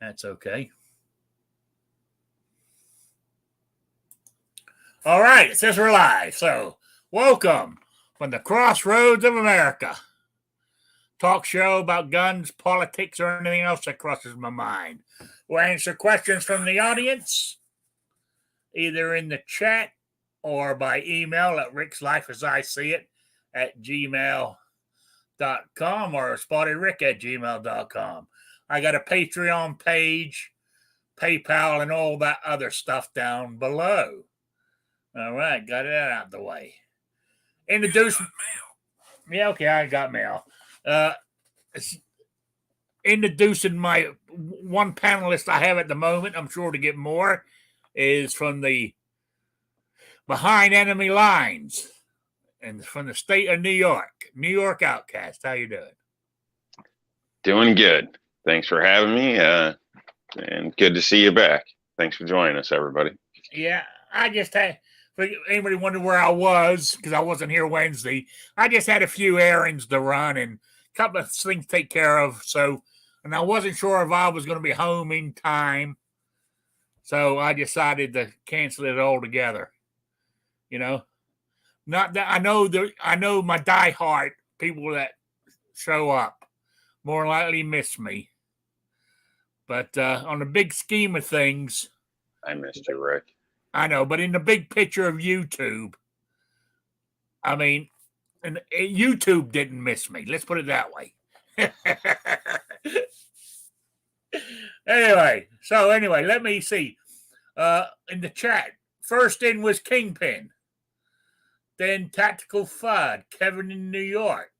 that's okay. All right, it says we're live. So, welcome from the crossroads of America. Talk show about guns, politics, or anything else that crosses my mind. We'll answer questions from the audience, either in the chat or by email at rickslifeasIseeit at gmail.com or spottyrick at gmail.com. I got a Patreon page, PayPal, and all that other stuff down below. All right, got that out of the way. Introduce. Yeah, okay, I got mail. Introducing my one panelist I have at the moment, I'm sure to get more, is from the Behind Enemy Lines and from the state of New York Outcast. How you doing? Doing good. Thanks for having me, and good to see you back. Thanks for joining us, everybody. Yeah, I just had, for anybody wondering where I was, because I wasn't here Wednesday, I just had a few errands to run and a couple of things to take care of. So, and I wasn't sure if I was going to be home in time. So I decided to cancel it altogether. You know, not that I know my diehard people that show up more likely miss me. But on the big scheme of things, I missed you, Rick. I know, but in the big picture of YouTube, I mean, and YouTube didn't miss me. Let's put it that way. Anyway, let me see. In the chat, first in was Kingpin, then Tactical Fud, Kevin in New York,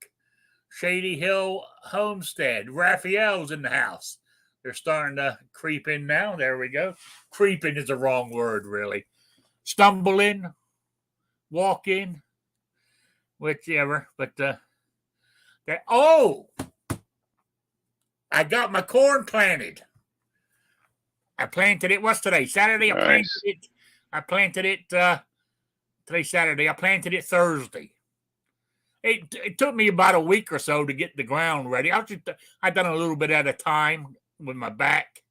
Shady Hill Homestead, Raphael's in the house. They're starting to creep in now. There we go. Creeping is the wrong word, really. Stumble in, walk in, whichever. But I got my corn planted. I planted it. What's today? Saturday. Nice. I planted it. Today's Saturday. I planted it Thursday. It took me about a week or so to get the ground ready. I done a little bit at a time with my back,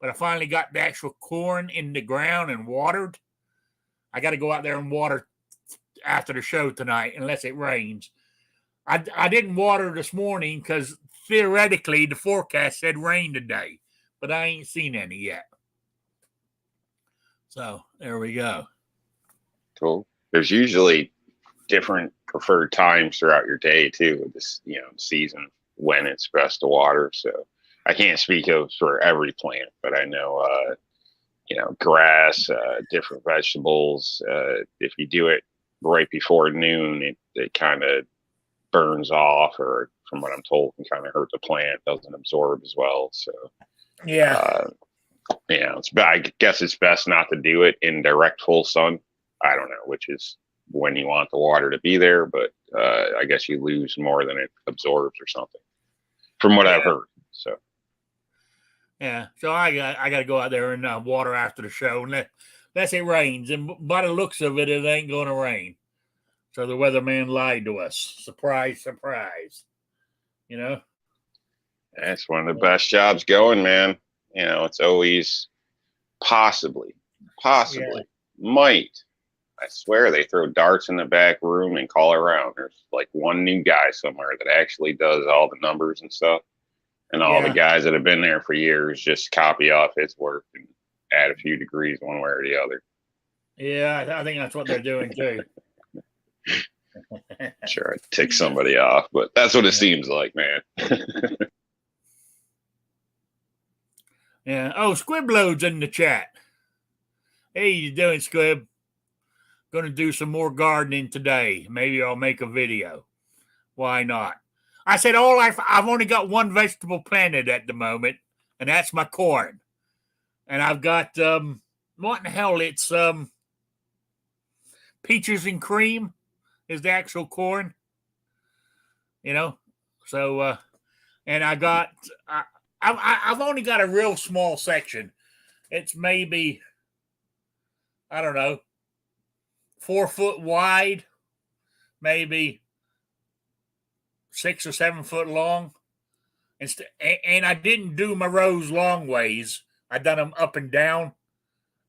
but I finally got the actual corn in the ground and watered. I got to go out there and water after the show tonight, unless it rains. I didn't water this morning because theoretically the forecast said rain today, but I ain't seen any yet. So there we go. Cool. There's usually different preferred times throughout your day too, with this, season when it's best to water. So I can't speak of for every plant, but I know, grass, different vegetables. If you do it right before noon, it kind of burns off, or from what I'm told, can kind of hurt the plant. Doesn't absorb as well. So yeah, I guess it's best not to do it in direct full sun. I don't know which is when you want the water to be there, but I guess you lose more than it absorbs or something, from what I've heard. So I got to go out there and water after the show, unless it rains. And by the looks of it, it ain't going to rain. So the weatherman lied to us. Surprise, surprise. It's one of the best jobs going, man. It's always possibly might. I swear they throw darts in the back room and call around. There's like one new guy somewhere that actually does all the numbers and stuff. And all the guys that have been there for years just copy off his work and add a few degrees one way or the other. Yeah, I think that's what they're doing too. Sure, I tick somebody off, but that's what it seems like, man. Yeah. Oh, Squibload's in the chat. Hey, you doing, Squib? Going to do some more gardening today. Maybe I'll make a video. Why not? I said I've only got one vegetable planted at the moment, and that's my corn. And I've got what in the hell? It's peaches and cream is the actual corn. So and I've only got a real small section. It's maybe, I don't know, 4 foot wide, maybe 6 or 7 foot long. And I didn't do my rows long ways. I done them up and down,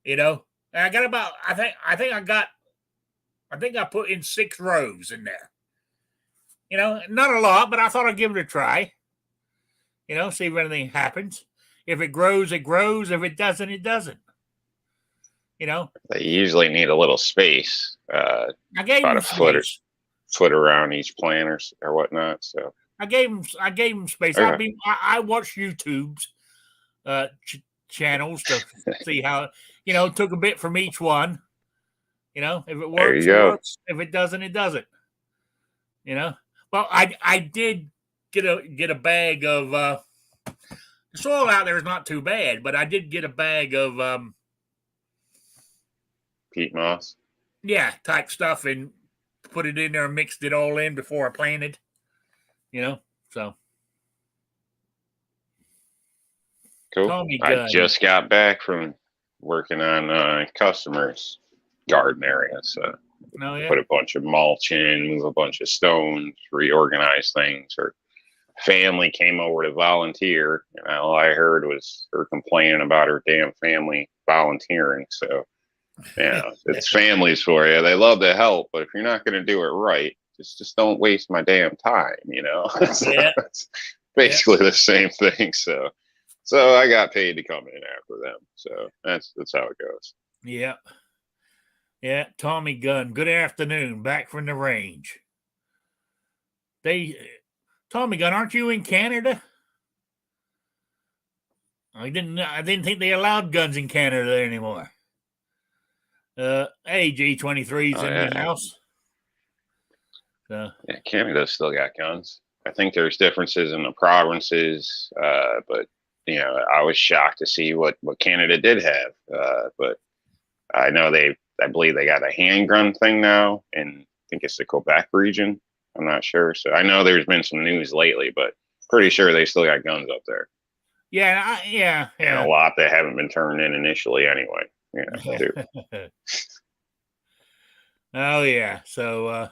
you know. And I got about I think I put in 6 rows in there. You know, not a lot, but I thought I'd give it a try. You know, see if anything happens. If it grows, it grows. If it doesn't, it doesn't. You know, They usually need a little space, I gave about him a space. foot around each plant or whatnot. So I gave him space. okay. I watched YouTube's channels to see how, you know, took a bit from each one. You know, if it There works, you it go. works. If it doesn't, it doesn't. You know. Well, I did get a bag of the soil out there is not too bad, but I did get a bag of Peat moss. yeah, type stuff and put it in there and mixed it all in before I planted. You know, so Cool. Tommy I gun. just got back from working on customers' garden area. So Oh yeah. put a bunch of mulch in, move a bunch of stones, reorganize things. Her family came over to volunteer, and all I heard was her complaining about her damn family volunteering. So, yeah, it's families for you. They love to help, but if you're not going to do it right, just don't waste my damn time. You know, Yeah. it's basically the same thing. So I got paid to come in after them. So that's how it goes. Yeah. Yeah. Tommy Gunn. Good afternoon. Back from the range. Tommy Gunn, aren't you in Canada? I didn't think they allowed guns in Canada anymore. G23's Oh in the yeah, house. So yeah. Canada's still got guns. I think there's differences in the provinces, but I was shocked to see what Canada did have. But I know I believe they got a handgun thing now, and I think it's the Quebec region. I'm not sure. So I know there's been some news lately, but pretty sure they still got guns up there. yeah, And a lot that haven't been turned in initially anyway. Too. Oh yeah. So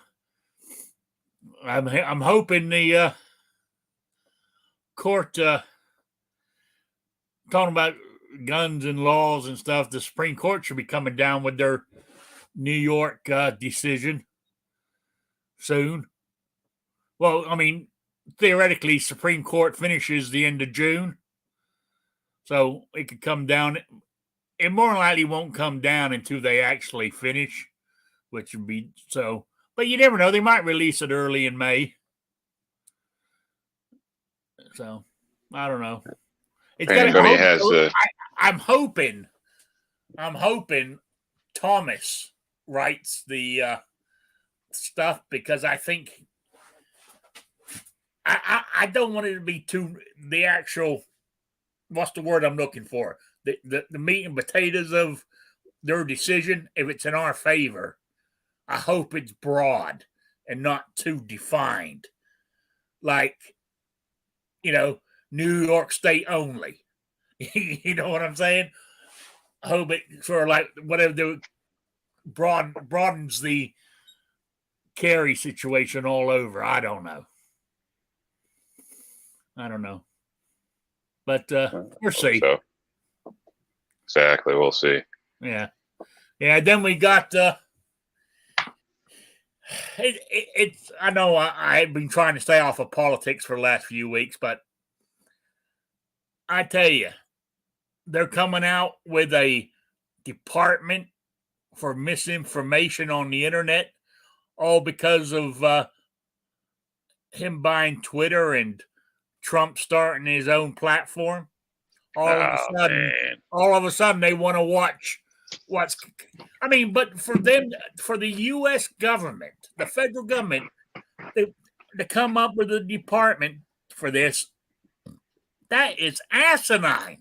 I'm hoping the court talking about guns and laws and stuff. The Supreme Court should be coming down with their New York decision soon. Well, I mean, theoretically, Supreme Court finishes the end of June, so it could come down. It more likely won't come down until they actually finish, which would be so. But you never know; they might release it early in May. So I don't know. It's got Anybody has a I'm hoping Thomas writes the stuff because I think I don't want it to be too the actual what's the word I'm looking for the meat and potatoes of their decision. If it's in our favor, I hope it's broad and not too defined, like New York State only. You know what I'm saying? I hope it sort of like whatever the broadens the carry situation all over. I don't know. But we'll see. So. Exactly, we'll see. Yeah. Then we got it's. I know I've been trying to stay off of politics for the last few weeks, but I tell you, they're coming out with a department for misinformation on the internet, all because of him buying Twitter and Trump starting his own platform. All of a sudden, they want to watch what's. I mean, but for the U.S. government, the federal government, to come up with a department for this, that is asinine.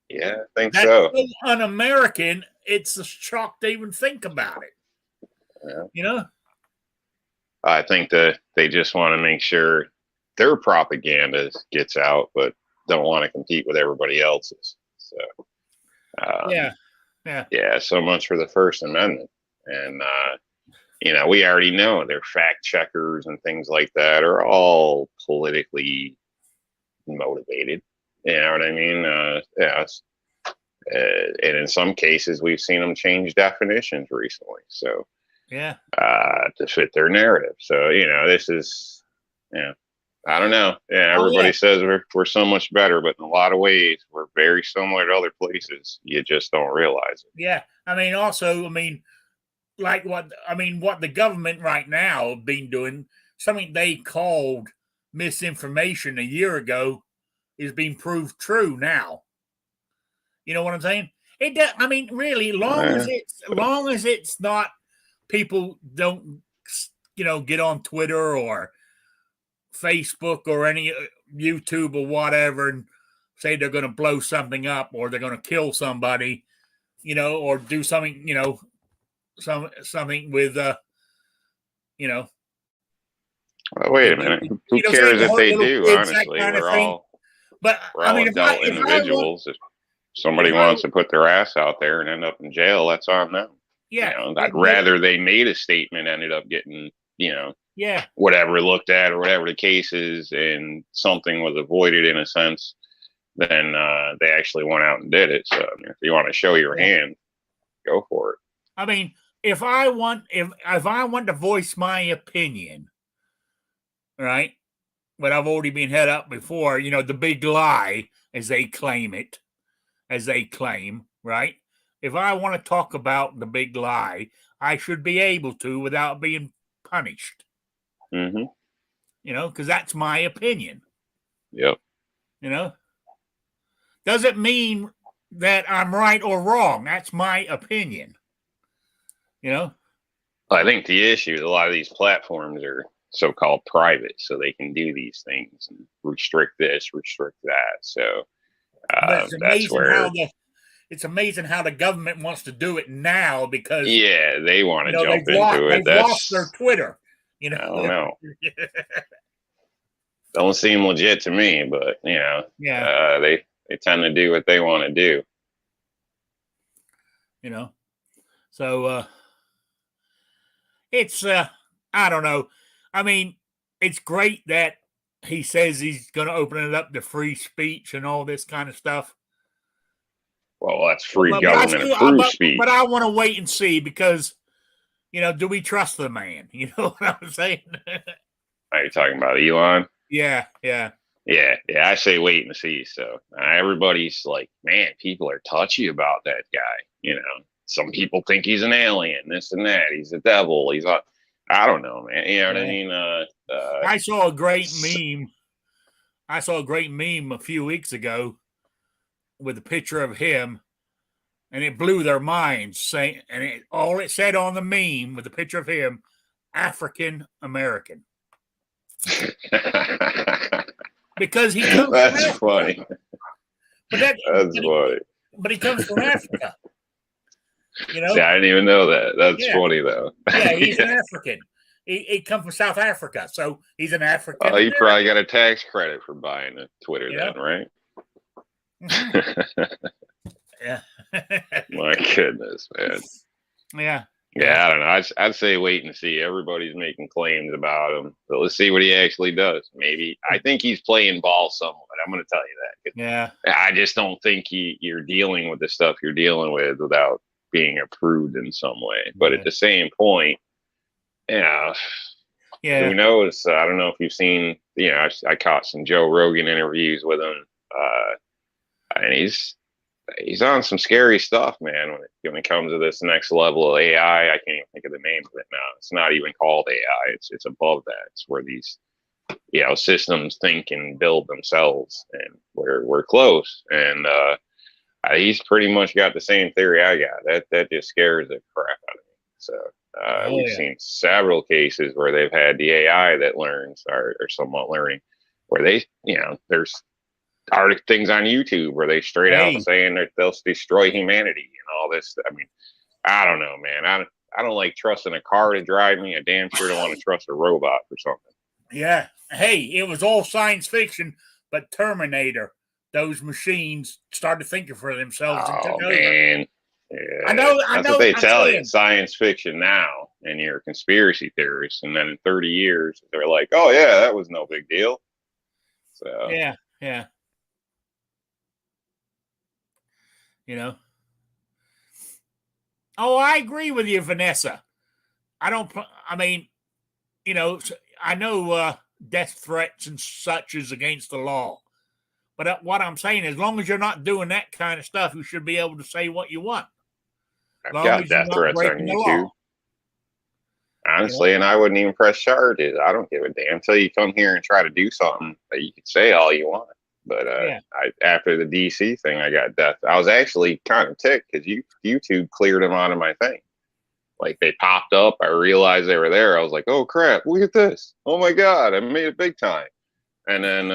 Yeah, I think That's so. un-American. It's a shock to even think about it. Yeah. I think that they just want to make sure their propaganda gets out, but don't want to compete with everybody else's. So, yeah. So much for the First Amendment, and we already know their fact checkers and things like that are all politically motivated. You know what I mean? Yeah. And in some cases, we've seen them change definitions recently. So, Yeah. To fit their narrative. So, this is, I don't know. Yeah, Oh, everybody yeah. says we're so much better, but in a lot of ways, we're very similar to other places. You just don't realize it. Yeah. Like what the government right now have been doing, something they called misinformation a year ago is being proved true now. You know what I'm saying? It does. Really, long as it's not, people don't, get on Twitter or Facebook or any YouTube or whatever and say they're going to blow something up or they're going to kill somebody, or do something, something with, Well, wait a minute. Who cares if they do? Kids, Honestly, kind of we're thing. all But we're all adult individuals. If somebody wants to put their ass out there and end up in jail, that's on them. Yeah, I'd rather they made a statement, ended up getting, yeah, whatever looked at or whatever the case is, and something was avoided in a sense, than they actually went out and did it. So if you want to show your hand, go for it. If I want to voice my opinion, right? But I've already been head up before, the big lie, as they claim, right? If I want to talk about the big lie, I should be able to without being punished. Mm-hmm. Because that's my opinion. Yep. Doesn't mean that I'm right or wrong. That's my opinion. I think the issue is a lot of these platforms are so-called private, so they can do these things and restrict this, restrict that. So that's where it's amazing how the government wants to do it now, because they want to jump into it. They've lost their Twitter. I don't know. Don't seem legit to me, but they tend to do what they want to do. So it's I don't know. It's great that he says he's going to open it up to free speech and all this kind of stuff. Well, that's free government approved speech. But I want to wait and see, because, do we trust the man? You know what I'm saying? Are you talking about Elon? Yeah. I say wait and see. So everybody's like, man, people are touchy about that guy. Some people think he's an alien, this and that. He's a devil. I don't know, man. You know what I mean? I saw a great meme. A few weeks ago with a picture of him, and it blew their minds. All it said on the meme with the picture of him, African American. Because he comes That's funny. That's funny. But he comes from Africa. See, I didn't even know that. That's funny, though. Yeah, he's an African. He comes from South Africa, so he's an African. Oh, you probably got a tax credit for buying a Twitter then, right? Mm-hmm. Yeah. My goodness, man. Yeah. Yeah, I don't know. I'd say wait and see. Everybody's making claims about him, but let's see what he actually does. Maybe I think he's playing ball somewhat. I'm going to tell you that. Yeah. I just don't think you're dealing with the stuff you're dealing with without being approved in some way. But at the same point, who knows? I don't know if you've seen. I caught some Joe Rogan interviews with him, and he's on some scary stuff, man. When it comes to this next level of AI, I can't even think of the name of it now. It's not even called AI. It's above that. It's where these systems think and build themselves, and we're close. And he's pretty much got the same theory I got. That just scares the crap out of me. So we've seen several cases where they've had the AI that learns or somewhat learning, where they there's things on YouTube where they straight out saying that they'll destroy humanity and all this. I don't know, man. I don't like trusting a car to drive me. I damn sure don't want to trust a robot for something. Yeah. Hey, it was all science fiction, but Terminator, those machines started thinking for themselves and took over. Man. Yeah, I know. That's what they tell you. Science fiction now, and you're a conspiracy theorist, and then in 30 years, they're like, "Oh yeah, that was no big deal." So yeah, Yeah. Oh, I agree with you, Vanessa. I mean, I know death threats and such is against the law. But what I'm saying, as long as you're not doing that kind of stuff, you should be able to say what you want. As I've long got as you're death not threats on breaking the YouTube, law. honestly, and I wouldn't even press charges. I don't give a damn until you come here and try to do something that you can say all you want. But Yeah. after the DC thing, I got death. I was actually kind of ticked because YouTube cleared them out of my thing. Like they popped up. I realized they were there. I was like, oh crap, look at this. Oh my God, I made it big time. And then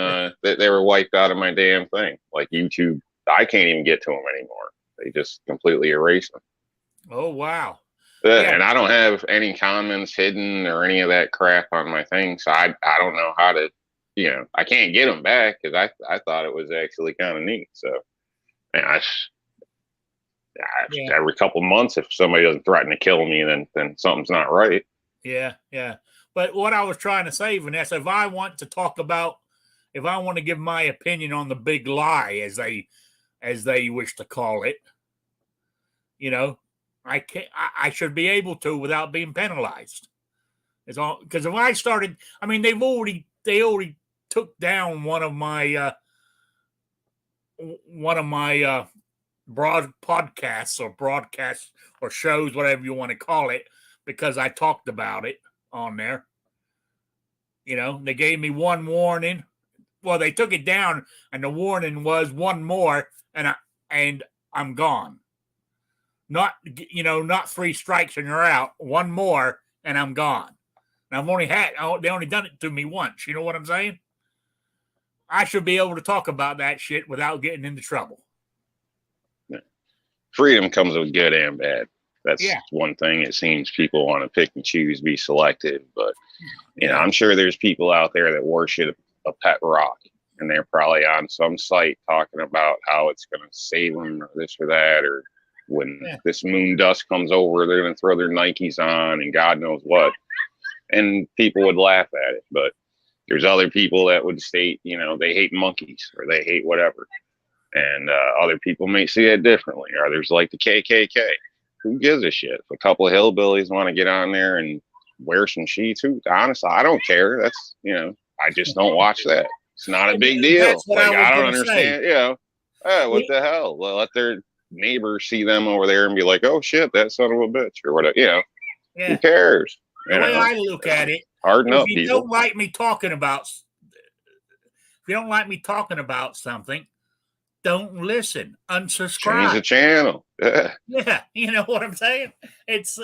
they were wiped out of my damn thing. Like YouTube, I can't even get to them anymore. They just completely erased them. Oh, wow. Yeah. And I don't have any comments hidden or any of that crap on my thing. So I don't know how to, I can't get them back because I thought it was actually kind of neat. So, and every couple months, if somebody doesn't threaten to kill me, then something's not right. Yeah, yeah. But what I was trying to say, Vanessa, if I want to give my opinion on the big lie, as they wish to call it, I should be able to without being penalized. It's all because if I started, I mean, they already took down one of my broadcasts or shows, whatever you want to call it, because I talked about it on there. They gave me one warning. Well, they took it down, and the warning was one more, and I'm gone. Not 3 strikes and you're out. One more, and I'm gone. And they only done it to me once. You know what I'm saying? I should be able to talk about that shit without getting into trouble. Freedom comes with good and bad. That's one thing. It seems people want to pick and choose, be selective, but I'm sure there's people out there that worship a pet rock, and they're probably on some site talking about how it's going to save them or this or that, or when this moon dust comes over, they're going to throw their Nikes on and God knows what. And people would laugh at it, but there's other people that would state, they hate monkeys or they hate whatever. And other people may see it differently. Or there's like the KKK. Who gives a shit? If a couple of hillbillies want to get on there and wear some sheets, honestly, I don't care. That's, I just don't watch that. It's not a big deal. Like, I don't understand, what the hell? Well, let their neighbors see them over there and be like, oh shit, that son of a bitch or whatever, who cares? The way I look at it, harden up, if you don't like me talking about something, don't listen. Unsubscribe. Change the channel. Yeah, you know what I'm saying? It's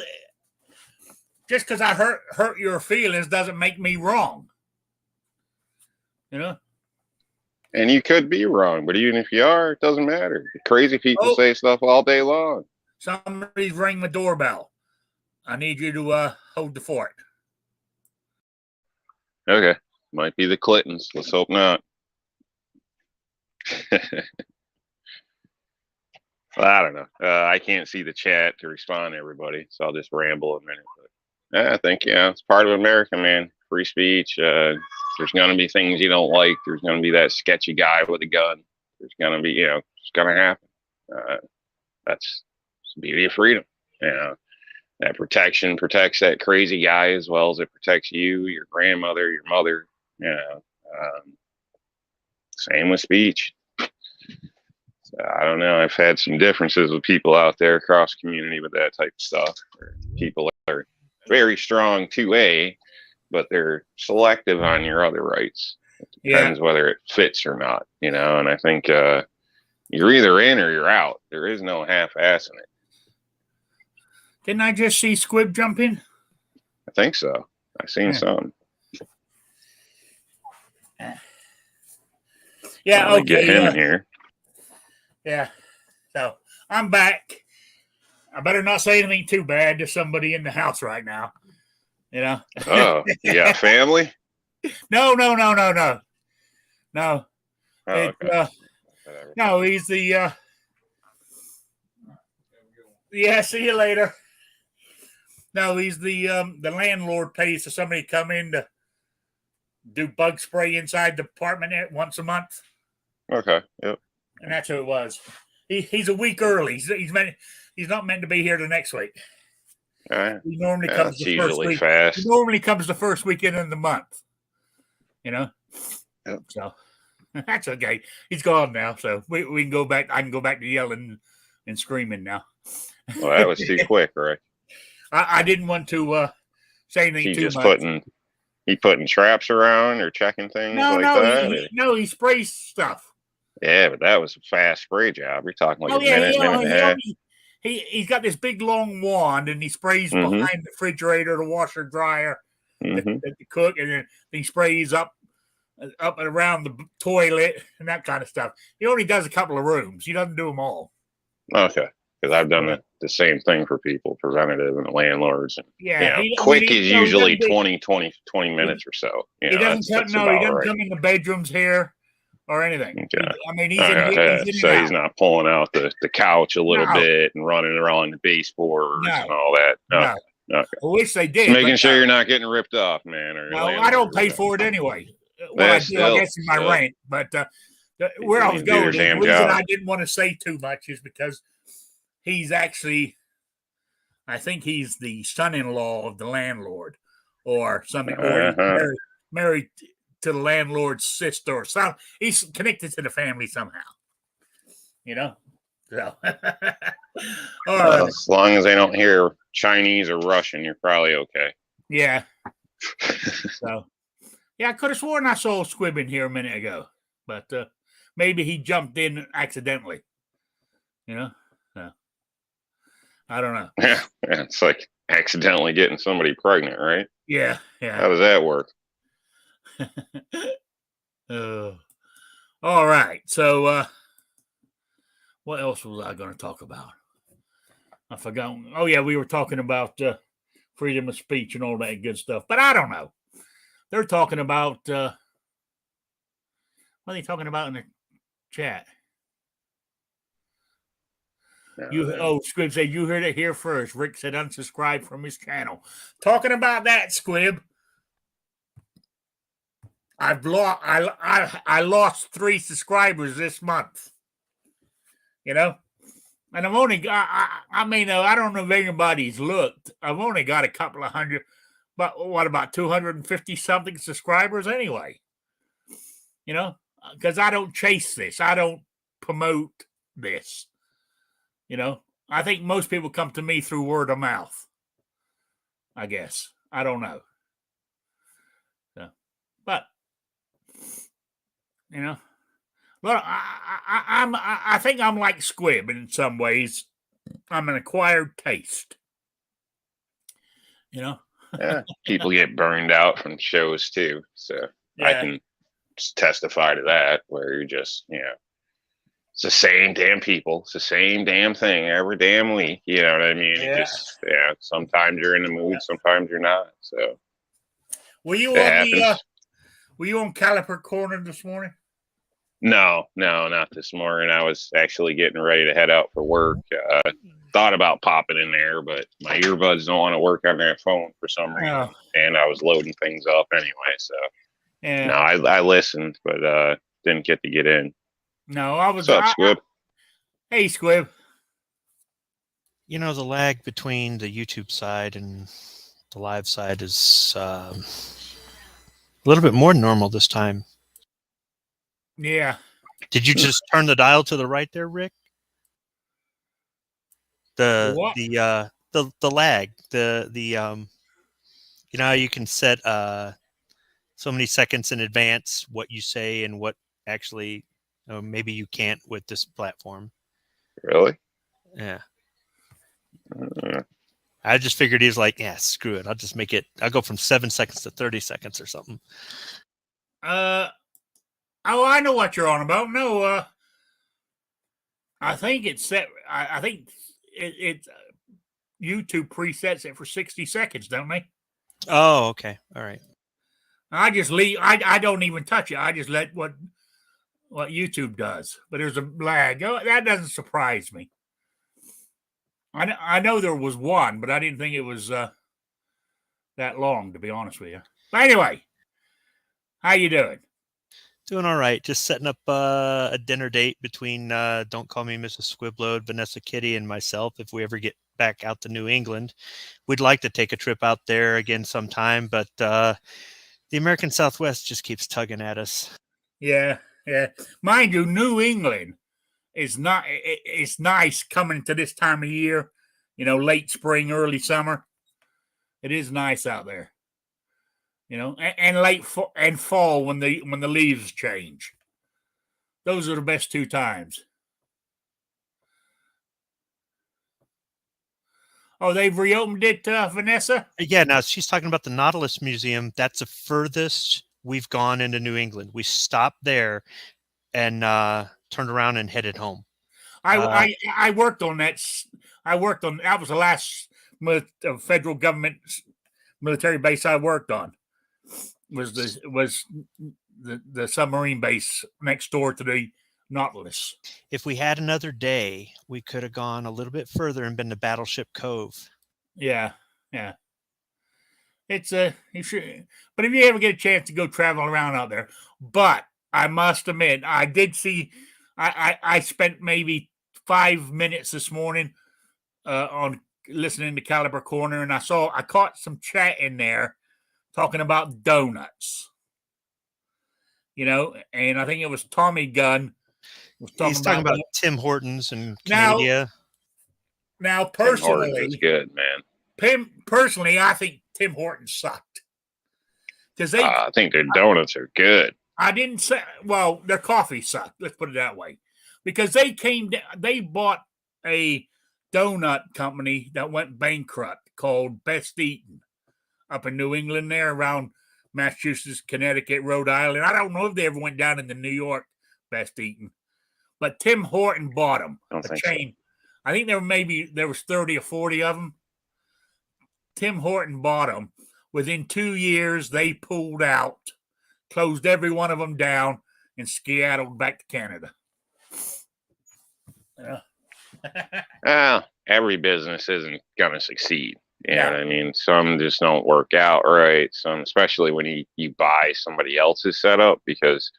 just because I hurt your feelings doesn't make me wrong. And you could be wrong, but even if you are, it doesn't matter. Crazy people say stuff all day long. Somebody's ringing the doorbell. I need you to hold the fort. Okay. Might be the Clintons. Let's hope not. Well, I don't know. I can't see the chat to respond to everybody, so I'll just ramble a minute. But I think, it's part of America, man. Free speech. There's going to be things you don't like. There's going to be that sketchy guy with a gun. There's going to be, it's going to happen. That's the beauty of freedom. That protection protects that crazy guy as well as it protects you, your grandmother, your mother. Same with speech. So, I don't know. I've had some differences with people out there across community with that type of stuff. People are very strong 2A, but they're selective on your other rights. It depends whether it fits or not, and I think you're either in or you're out. There is no half-assing it. Didn't I just see Squib jump in? I think so. I've seen some. Yeah, okay. Get him in here. Yeah. So I'm back. I better not say anything too bad to somebody in the house right now. Oh, you got family? No. Oh, okay. No, he's the yeah, see you later. No, he's the landlord pays for somebody to come in to do bug spray inside the apartment once a month. Okay. Yep. And that's who it was. He's a week early. He's not meant to be here the next week. All right. He normally Yeah, comes that's the first usually week. He fast. normally comes the first weekend in the month. You know? Yep. So that's okay. He's gone now, so we can go back. I can go back to yelling and screaming now. Well, that was too quick, right? I didn't want to say anything He too just much. putting traps around or checking things like that. He sprays stuff. Yeah, but that was a fast spray job. You're talking like Oh a yeah, minute and a half. he's got this big long wand and he sprays Mm-hmm. behind the refrigerator, the washer, dryer, Mm-hmm. the cook, and then he sprays up and around the toilet and that kind of stuff. He only does a couple of rooms. He doesn't do them all. Okay. Because I've done Yeah. the same thing for people, preventative and landlords. And, Yeah, quick is usually he 20 minutes or so. He doesn't that's he about doesn't right. come in the bedrooms here or anything. Okay. He's in So and out. he's not pulling out the couch a little No. bit and running around the baseboards No. and all that. No. Okay. I wish they did. Making sure you're not getting ripped off, man. Or No, I don't pay for it anyway. Well, I do, I guess, in my rent. But where I was going, the reason I didn't want to say too much is because he's actually, I think he's the son-in-law of the landlord, or something, or married to the landlord's sister, or something. He's connected to the family somehow. So, all right. As long as they don't hear Chinese or Russian, you're probably okay. Yeah. So, yeah, I could have sworn I saw Squib in here a minute ago, but maybe he jumped in accidentally. So, I don't know. Yeah, it's like accidentally getting somebody pregnant, right? Yeah. How does that work? All right. So, what else was I going to talk about? I forgot. Oh, yeah, we were talking about freedom of speech and all that good stuff. But I don't know. They're talking about, what are they talking about in the chat? Squib said, you heard it here first. Rick said unsubscribe from his channel. Talking about that, Squib. I lost 3 subscribers this month. And I've only got, I don't know if anybody's looked. I've only got a couple of hundred, but what about 250 something subscribers anyway? Because I don't chase this. I don't promote this. I think most people come to me through word of mouth. I guess. I don't know. But well, I think I'm like Squib in some ways. I'm an acquired taste. Yeah, people get burned out from shows too, so I can testify to that. Where you're just, it's the same damn people, it's the same damn thing every damn week. You know what I mean? Yeah. Sometimes you're in the mood, sometimes you're not. So, were you on Caliper Corner this morning? No, not this morning. I was actually getting ready to head out for work. Thought about popping in there, but my earbuds don't want to work on that phone for some reason. And I was loading things up anyway. So, no, I listened, but didn't get to get in. No, I was. What's up, Squib? Hey, Squib. The lag between the YouTube side and the live side is a little bit more normal this time. Yeah. Did you just turn the dial to the right there, Rick? The lag, how you can set so many seconds in advance what you say and what actually maybe you can't with this platform. Really? Yeah. I just figured he was like, yeah, screw it. I'll go from 7 seconds to 30 seconds or something. Oh, I know what you're on about. No, I think it's set. I think it YouTube presets it for 60 seconds, don't they? Oh, okay. All right. I just leave. I don't even touch it. I just let what YouTube does. But there's a lag. That doesn't surprise me. I know there was one, but I didn't think it was that long, to be honest with you. But anyway, how you doing? Doing all right. Just setting up a dinner date between Don't Call Me Mrs. Squibload, Vanessa Kitty, and myself. If we ever get back out to New England, we'd like to take a trip out there again sometime, but the American Southwest just keeps tugging at us. Yeah, yeah. Mind you, New England is not. It's nice coming to this time of year. You know, late spring, early summer. It is nice out there. You know, and late and fall when the leaves change. Those are the best two times. Oh, they've reopened it, Vanessa? Yeah, now she's talking about the Nautilus Museum. That's the furthest we've gone into New England. We stopped there and turned around and headed home. I worked on that. That was the last federal government military base I worked on. Was the submarine base next door to the Nautilus. If we had another day, we could have gone a little bit further and been to Battleship Cove. Yeah, yeah. It's you should, but if you ever get a chance to go travel around out there, but I must admit, I did see. I spent maybe 5 minutes this morning on listening to Caliber Corner, and I caught some chat in there talking about donuts. You know, and I think it was Tommy Gunn was He's talking about Tim Hortons and Canada. Now, Tim Hortons is good, man. Personally, I think Tim Hortons sucked because I think their donuts are good. I didn't say. Well, their coffee sucked. Let's put it that way, because they bought a donut company that went bankrupt called Best Eaten up in New England, there around Massachusetts, Connecticut, Rhode Island. I don't know if they ever went down into New York, Best Eaten, but Tim Horton bought them. A chain. So. I think there was 30 or 40 of them. Tim Horton bought them. Within 2 years, they pulled out, closed every one of them down, and skedaddled back to Canada. Every business isn't going to succeed. You know what I mean? Some just don't work out right. Some, especially when you buy somebody else's setup, because,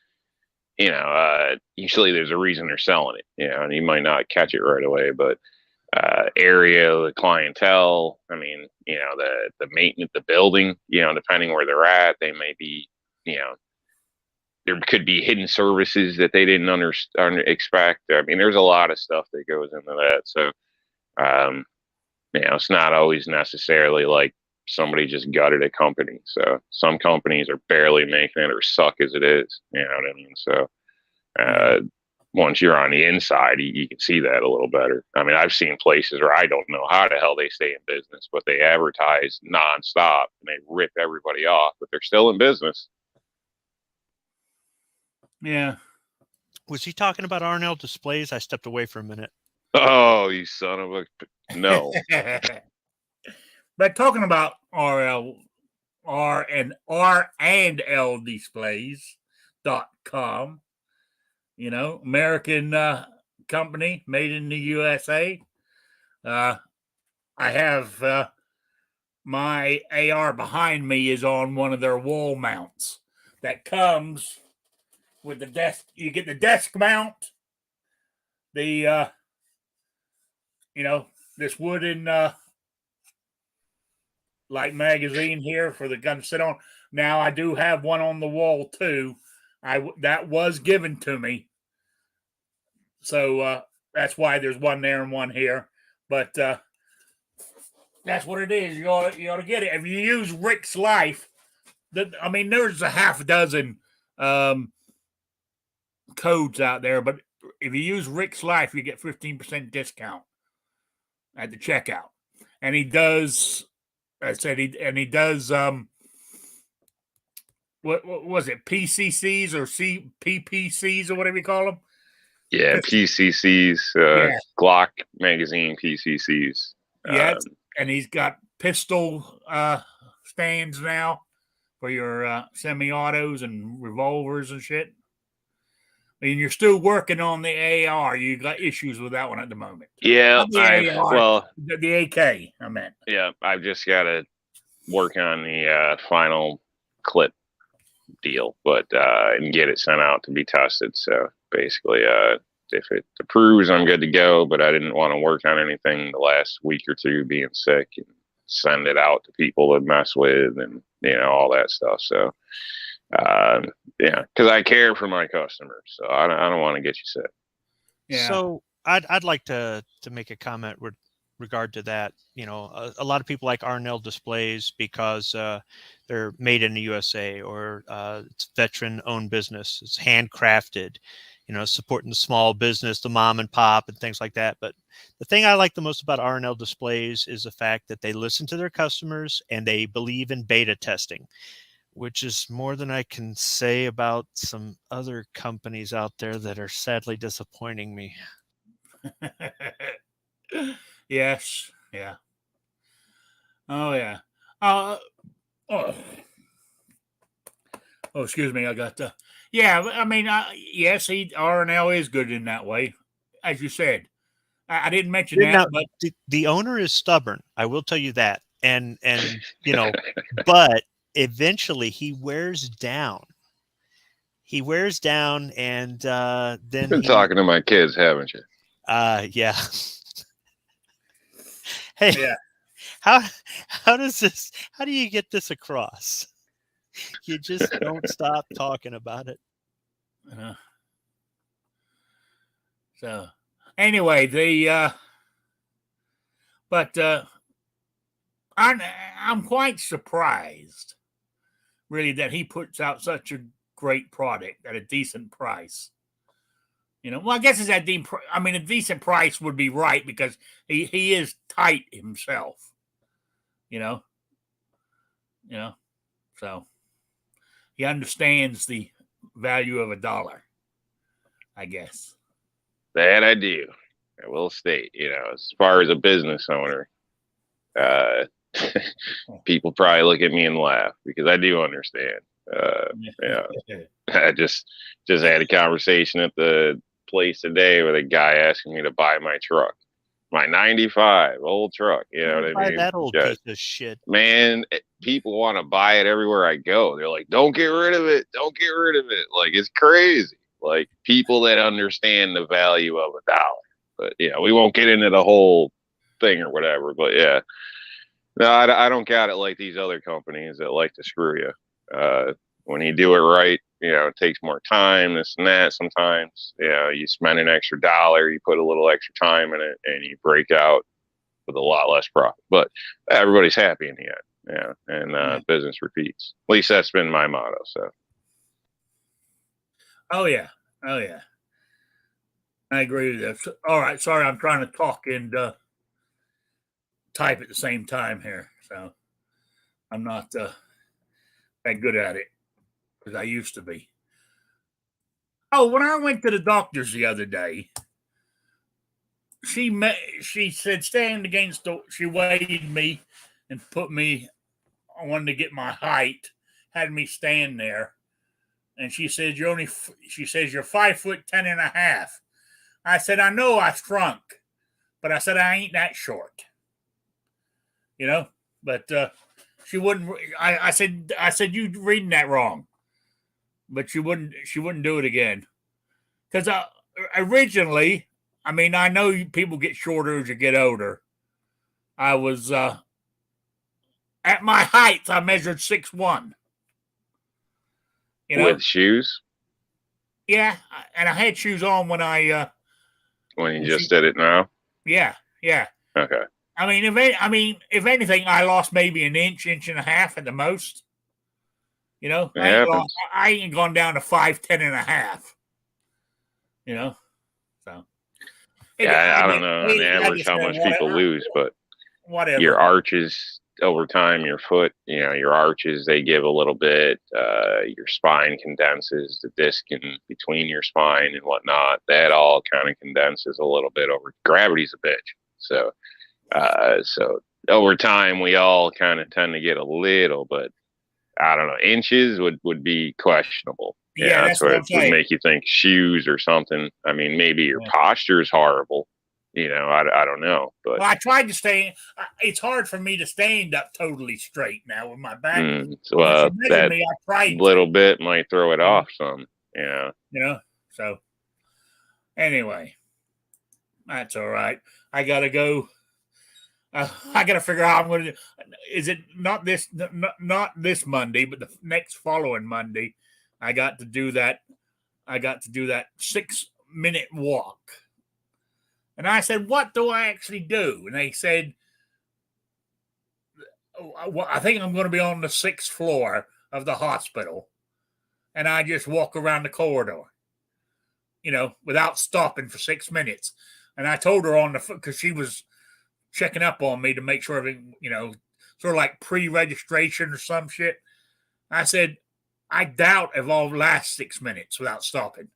you know, usually there's a reason they're selling it, you know, and you might not catch it right away, but area, the clientele, I mean, you know, the maintenance, the building, you know, depending where they're at, they may be, you know, there could be hidden services that they didn't expect. I mean, there's a lot of stuff that goes into that. So, you know, it's not always necessarily like somebody just gutted a company. So some companies are barely making it or suck as it is. You know what I mean? So once you're on the inside, you can see that a little better. I mean, I've seen places where I don't know how the hell they stay in business, but they advertise nonstop and they rip everybody off, but they're still in business. Yeah. Was he talking about R&L Displays? I stepped away for a minute. Oh, you son of a... No. But talking about R and L displays.com, you know, American company made in the USA. I have my AR behind me is on one of their wall mounts that comes with the desk. You get the desk mount, the you know, this wooden like magazine here for the gun to sit on. Now I do have one on the wall too. That was given to me, so that's why there's one there and one here. But that's what it is. You ought to get it. If you use Rick's Life, I mean, there's a half dozen codes out there, but if you use Rick's Life, you get 15% discount at the checkout. And he does, I said, he does, what was it, PCCs or PPCs or whatever you call them? Yeah, PCCs, Glock magazine PCCs. Yeah, and he's got pistol stands now for your semi-autos and revolvers and shit. And you're still working on the AR. You got issues with that one at the moment. Yeah, the AK, I meant. Yeah, I've just got to work on the final clip deal, but and get it sent out to be tested. So basically, if it approves, I'm good to go. But I didn't want to work on anything the last week or two being sick and send it out to people to mess with and all that stuff. So yeah, because I care for my customers, so I don't want to get you sick. Yeah. So I'd like to make a comment with regard to that. A lot of people like Arnell displays because they're made in the USA, or it's veteran-owned business. It's handcrafted, supporting the small business, the mom and pop, and things like that. But the thing I like the most about Arnell displays is the fact that they listen to their customers and they believe in beta testing, which is more than I can say about some other companies out there that are sadly disappointing me. Yes. Yeah. Oh yeah. Oh. Oh, excuse me. I got the. Yeah, I mean, yes, RNL is good in that way, as you said. I didn't mention that, Now, but the owner is stubborn. I will tell you that, and but eventually he wears down. He wears down, and then You've been talking to my kids, haven't you? Yeah. Hey, yeah. how does this? How do you get this across? You just don't stop talking about it. So, anyway, but I'm quite surprised, really, that he puts out such a great product at a decent price. Well, I guess it's a decent price would be right because he is tight himself. So he understands the value of $1, I guess. That I do. I will state, as far as a business owner, people probably look at me and laugh because I do understand. I just had a conversation at the place today with a guy asking me to buy my truck, my 95 old truck. You know what I mean? That old piece of shit. Man, people want to buy it everywhere I go. They're like, don't get rid of it. Don't get rid of it. Like, it's crazy. Like, people that understand the value of $1. But we won't get into the whole thing or whatever. But yeah, no, I don't got it like these other companies that like to screw you. When you do it right, it takes more time, this and that. Sometimes, you spend an extra $1, you put a little extra time in it, and you break out with a lot less profit. But everybody's happy in the end. Yeah, and business repeats. At least that's been my motto. So. Oh yeah. I agree with that. All right, sorry, I'm trying to talk and type at the same time here, so I'm not that good at it as I used to be. Oh, when I went to the doctor's the other day, she said stand against she weighed me and put me. I wanted to get my height, had me stand there, and she said you're 5'10.5". I said I know I shrunk, but I said I ain't that short. But she wouldn't. I said you reading that wrong, but she wouldn't do it again. Because originally, I know people get shorter as you get older. I was at my height. I measured 6'1". With shoes. Yeah, and I had shoes on when I. When you just did it now. Yeah. Okay. If anything, I lost maybe an inch and a half at the most. I ain't gone down to 5'10.5". So. Yeah, I don't know on average how much people lose, but whatever. Your arches over time, your foot, your arches, they give a little bit. Your spine condenses, the disc in between your spine and whatnot. That all kind of condenses a little bit over. Gravity's a bitch. So over time, we all kind of tend to get a little, but I don't know, inches would be questionable. Yeah, that's what would make you think shoes or something. Maybe your posture is horrible, I don't know, but Well, I tried to stay. It's hard for me to stand up totally straight now with my back. so If you measure that me, I tried little to. bit might throw it Mhm. off some. Yeah. So anyway, that's all right. I gotta go. I gotta figure out how I'm going to. Is it not this Monday, but the next following Monday? I got to do that. I got to do that 6-minute walk, and I said, "What do I actually do?" And they said, well, I think I'm going to be on the 6th floor of the hospital, and I just walk around the corridor, without stopping for 6 minutes. And I told her on the because she was checking up on me to make sure everything, sort of like pre-registration or some shit. I said, I doubt if I'll last 6 minutes without stopping.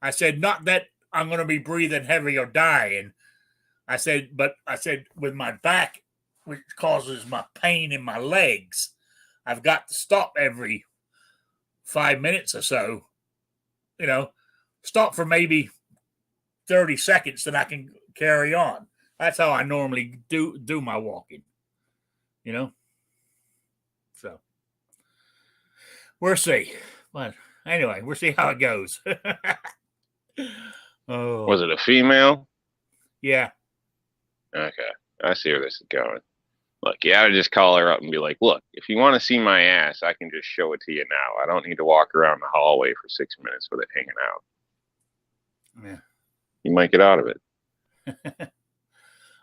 I said, not that I'm going to be breathing heavy or dying. I said, with my back, which causes my pain in my legs, I've got to stop every 5 minutes or so, stop for maybe 30 seconds, then I can carry on. That's how I normally do my walking, So we'll see. But anyway, we'll see how it goes. Oh, Was it a female? yeah. Okay. I see where this is going. Look, you ought to just call her up and be like, look, if you want to see my ass, I can just show it to you now. I don't need to walk around the hallway for 6 minutes with it hanging out. Yeah. You might get out of it.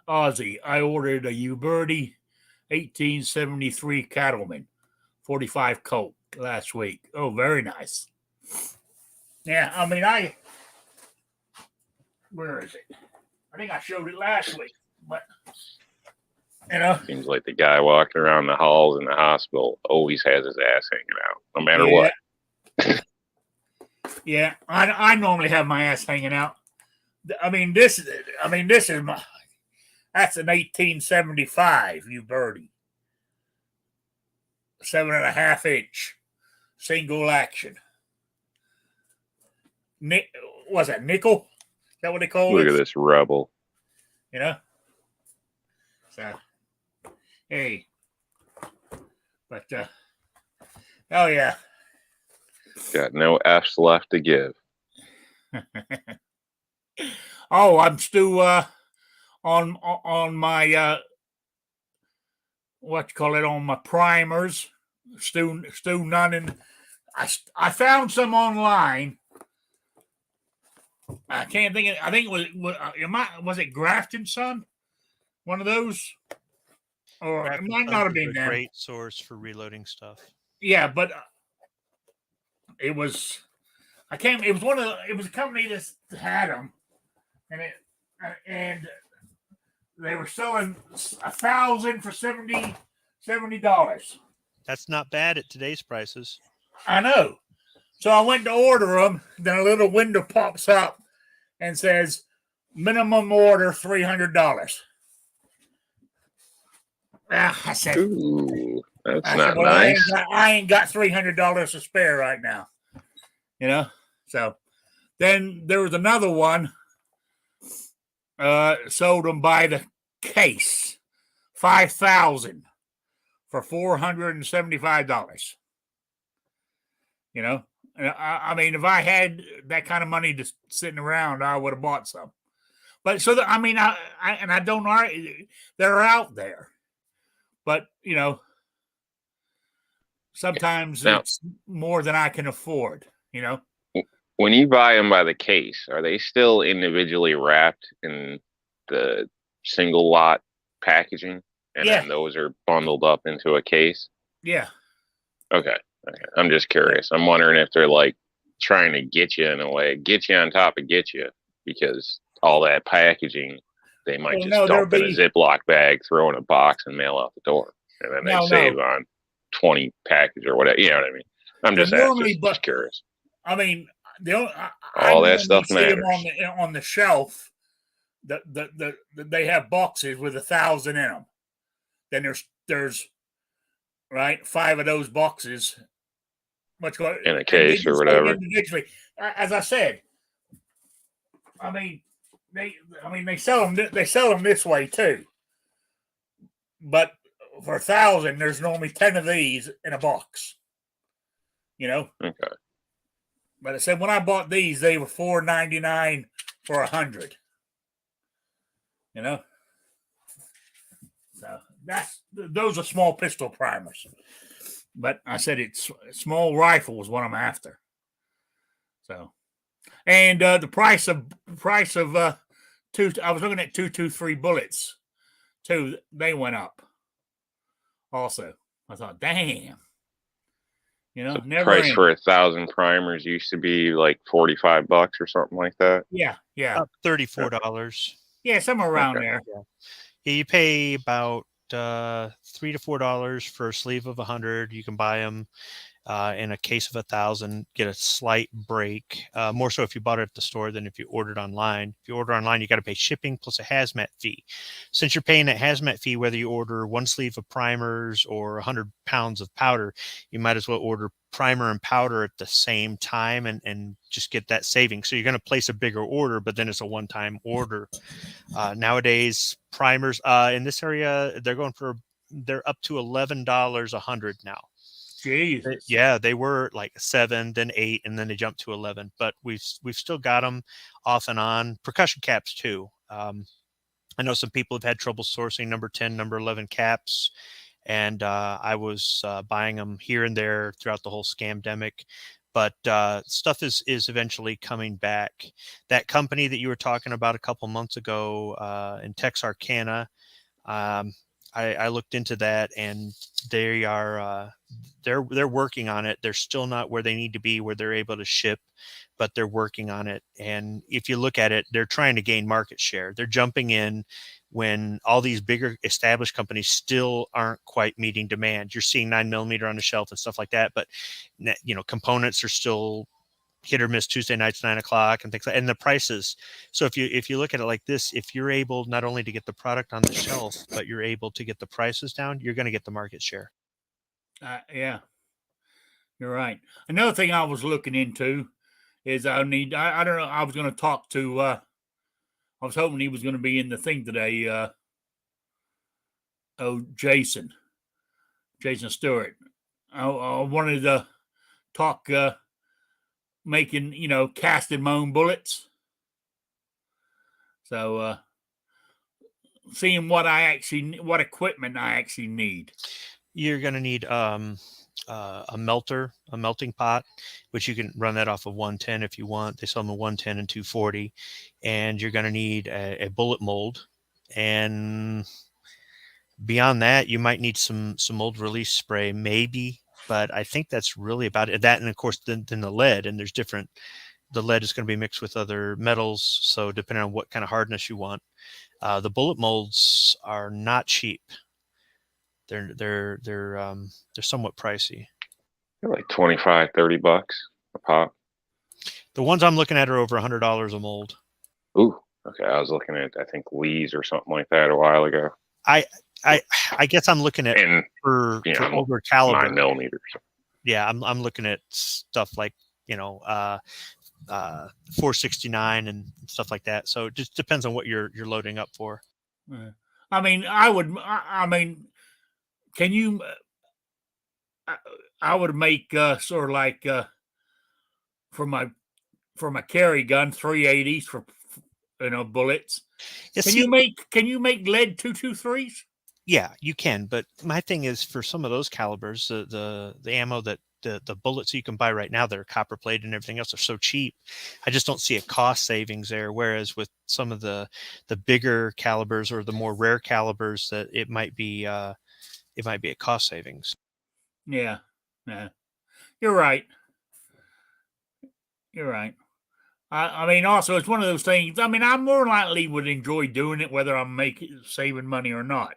Aussie, I ordered a Uberti 1873 Cattleman 45 Colt last week. Oh, very nice. Yeah, I mean, where is it? I think I showed it last week, but Seems like the guy walking around the halls in the hospital always has his ass hanging out, no matter what. Yeah, I normally have my ass hanging out. I mean, this is that's an 1875 Uberti, 7.5 inch single action. Was that nickel? Is that what they call it? Look at this rebel. So, hey, but oh yeah, Got no F's left to give. Oh, I'm still on my what you call it, on my primers. Still none in. I found some online. I can't think of. I think was it Grafton Son? One of those, or it might not have been a them. great source for reloading stuff. Yeah, but it was. I can't. It was it was a company that had them, and they were selling 1,000 for $70. That's not bad at today's prices. I know. So I went to order them. Then a little window pops up and says, minimum order $300. I said, ooh, that's not well, nice. I ain't got $300 to spare right now. So then there was another one. Sold them by the case, 5,000 for $475. I mean, if I had that kind of money just sitting around, I would have bought some. But so I mean, I don't know, they're out there, but sometimes it's more than I can afford. When you buy them by the case, are they still individually wrapped in the single lot packaging, and then those are bundled up into a case? Yeah. Okay. I'm just curious. I'm wondering if they're like trying to get you in a way, get you on top of get you, because all that packaging, they might dump in a Ziploc bag, throw in a box, and mail out the door, and then they save on 20 package or whatever. You know what I mean? I'm just just curious. I mean, all that stuff matters. On the shelf. They have boxes with 1,000 in them. Then there's right 5 of those boxes. In a case or whatever. Individually, as I said, I mean, they sell them. They sell them this way too. But for 1,000, there's normally 10 of these in a box. You know. Okay. But it said when I bought these, they were $4.99 for 100. You know. So those are small pistol primers. But I said it's small rifle is what I'm after. So, and the price of two. I was looking at 223 bullets. Too, they went up. Also, I thought, damn. You know, never price end. for 1,000 primers used to be like $45 or something like that. Yeah. Up $34. Yeah, somewhere around there. Yeah, you pay about $3 to $4 for a sleeve of 100. You can buy them in a case of 1,000. Get a slight break. More so if you bought it at the store than if you ordered online. If you order online, you got to pay shipping plus a hazmat fee. Since you're paying that hazmat fee, whether you order one sleeve of primers or 100 pounds of powder, you might as well order primer and powder at the same time and just get that saving. So you're going to place a bigger order, but then it's a one-time order. Nowadays, primers in this area, they're up to $11 100 now. Jesus. Yeah, they were like 7, then 8, and then they jumped to 11. But we've still got them off and on. Percussion caps too. I know some people have had trouble sourcing number 10, number 11 caps, and I was buying them here and there throughout the whole scamdemic. But stuff is eventually coming back. That company that you were talking about a couple months ago in Texarkana, I looked into that, and they are they're working on it. They're still not where they need to be, where they're able to ship, but they're working on it. And if you look at it, they're trying to gain market share. They're jumping in when all these bigger established companies still aren't quite meeting demand. You're seeing 9mm on the shelf and stuff like that, but components are still hit or miss Tuesday nights, 9:00 and things like, and the prices. So if you look at it like this, if you're able not only to get the product on the shelf, but you're able to get the prices down, you're going to get the market share. Yeah, you're right. Another thing I was looking into is I don't know. I was going to talk to. I was hoping he was going to be in the thing today. Jason Stewart. I wanted to talk. Making casting my own bullets. So seeing what equipment I actually need. You're going to need a melting pot, which you can run that off of 110 if you want. They sell them a 110 and 240, and you're going to need a bullet mold, and beyond that, you might need some mold release spray, maybe. But I think that's really about it. That, and of course, then the lead, and there's different. The lead is going to be mixed with other metals, so depending on what kind of hardness you want. The bullet molds are not cheap. They're somewhat pricey. They're like $25-$30 a pop. The ones I'm looking at are over $100 a mold. Ooh, okay. I was looking at Lee's or something like that a while ago. I guess I'm looking at for older caliber 9mm. Yeah, I'm looking at stuff like 469 and stuff like that. So it just depends on what you're loading up for. I mean, can you? I would make sort of like for my carry gun 380s for bullets. Can you make lead 223s? Yeah, you can, but my thing is for some of those calibers, the ammo that the bullets you can buy right now that are copper plated and everything else are so cheap. I just don't see a cost savings there. Whereas with some of the bigger calibers or the more rare calibers, that it might be a cost savings. Yeah. You're right. I mean, also, it's one of those things. I mean, I more likely would enjoy doing it whether I'm saving money or not,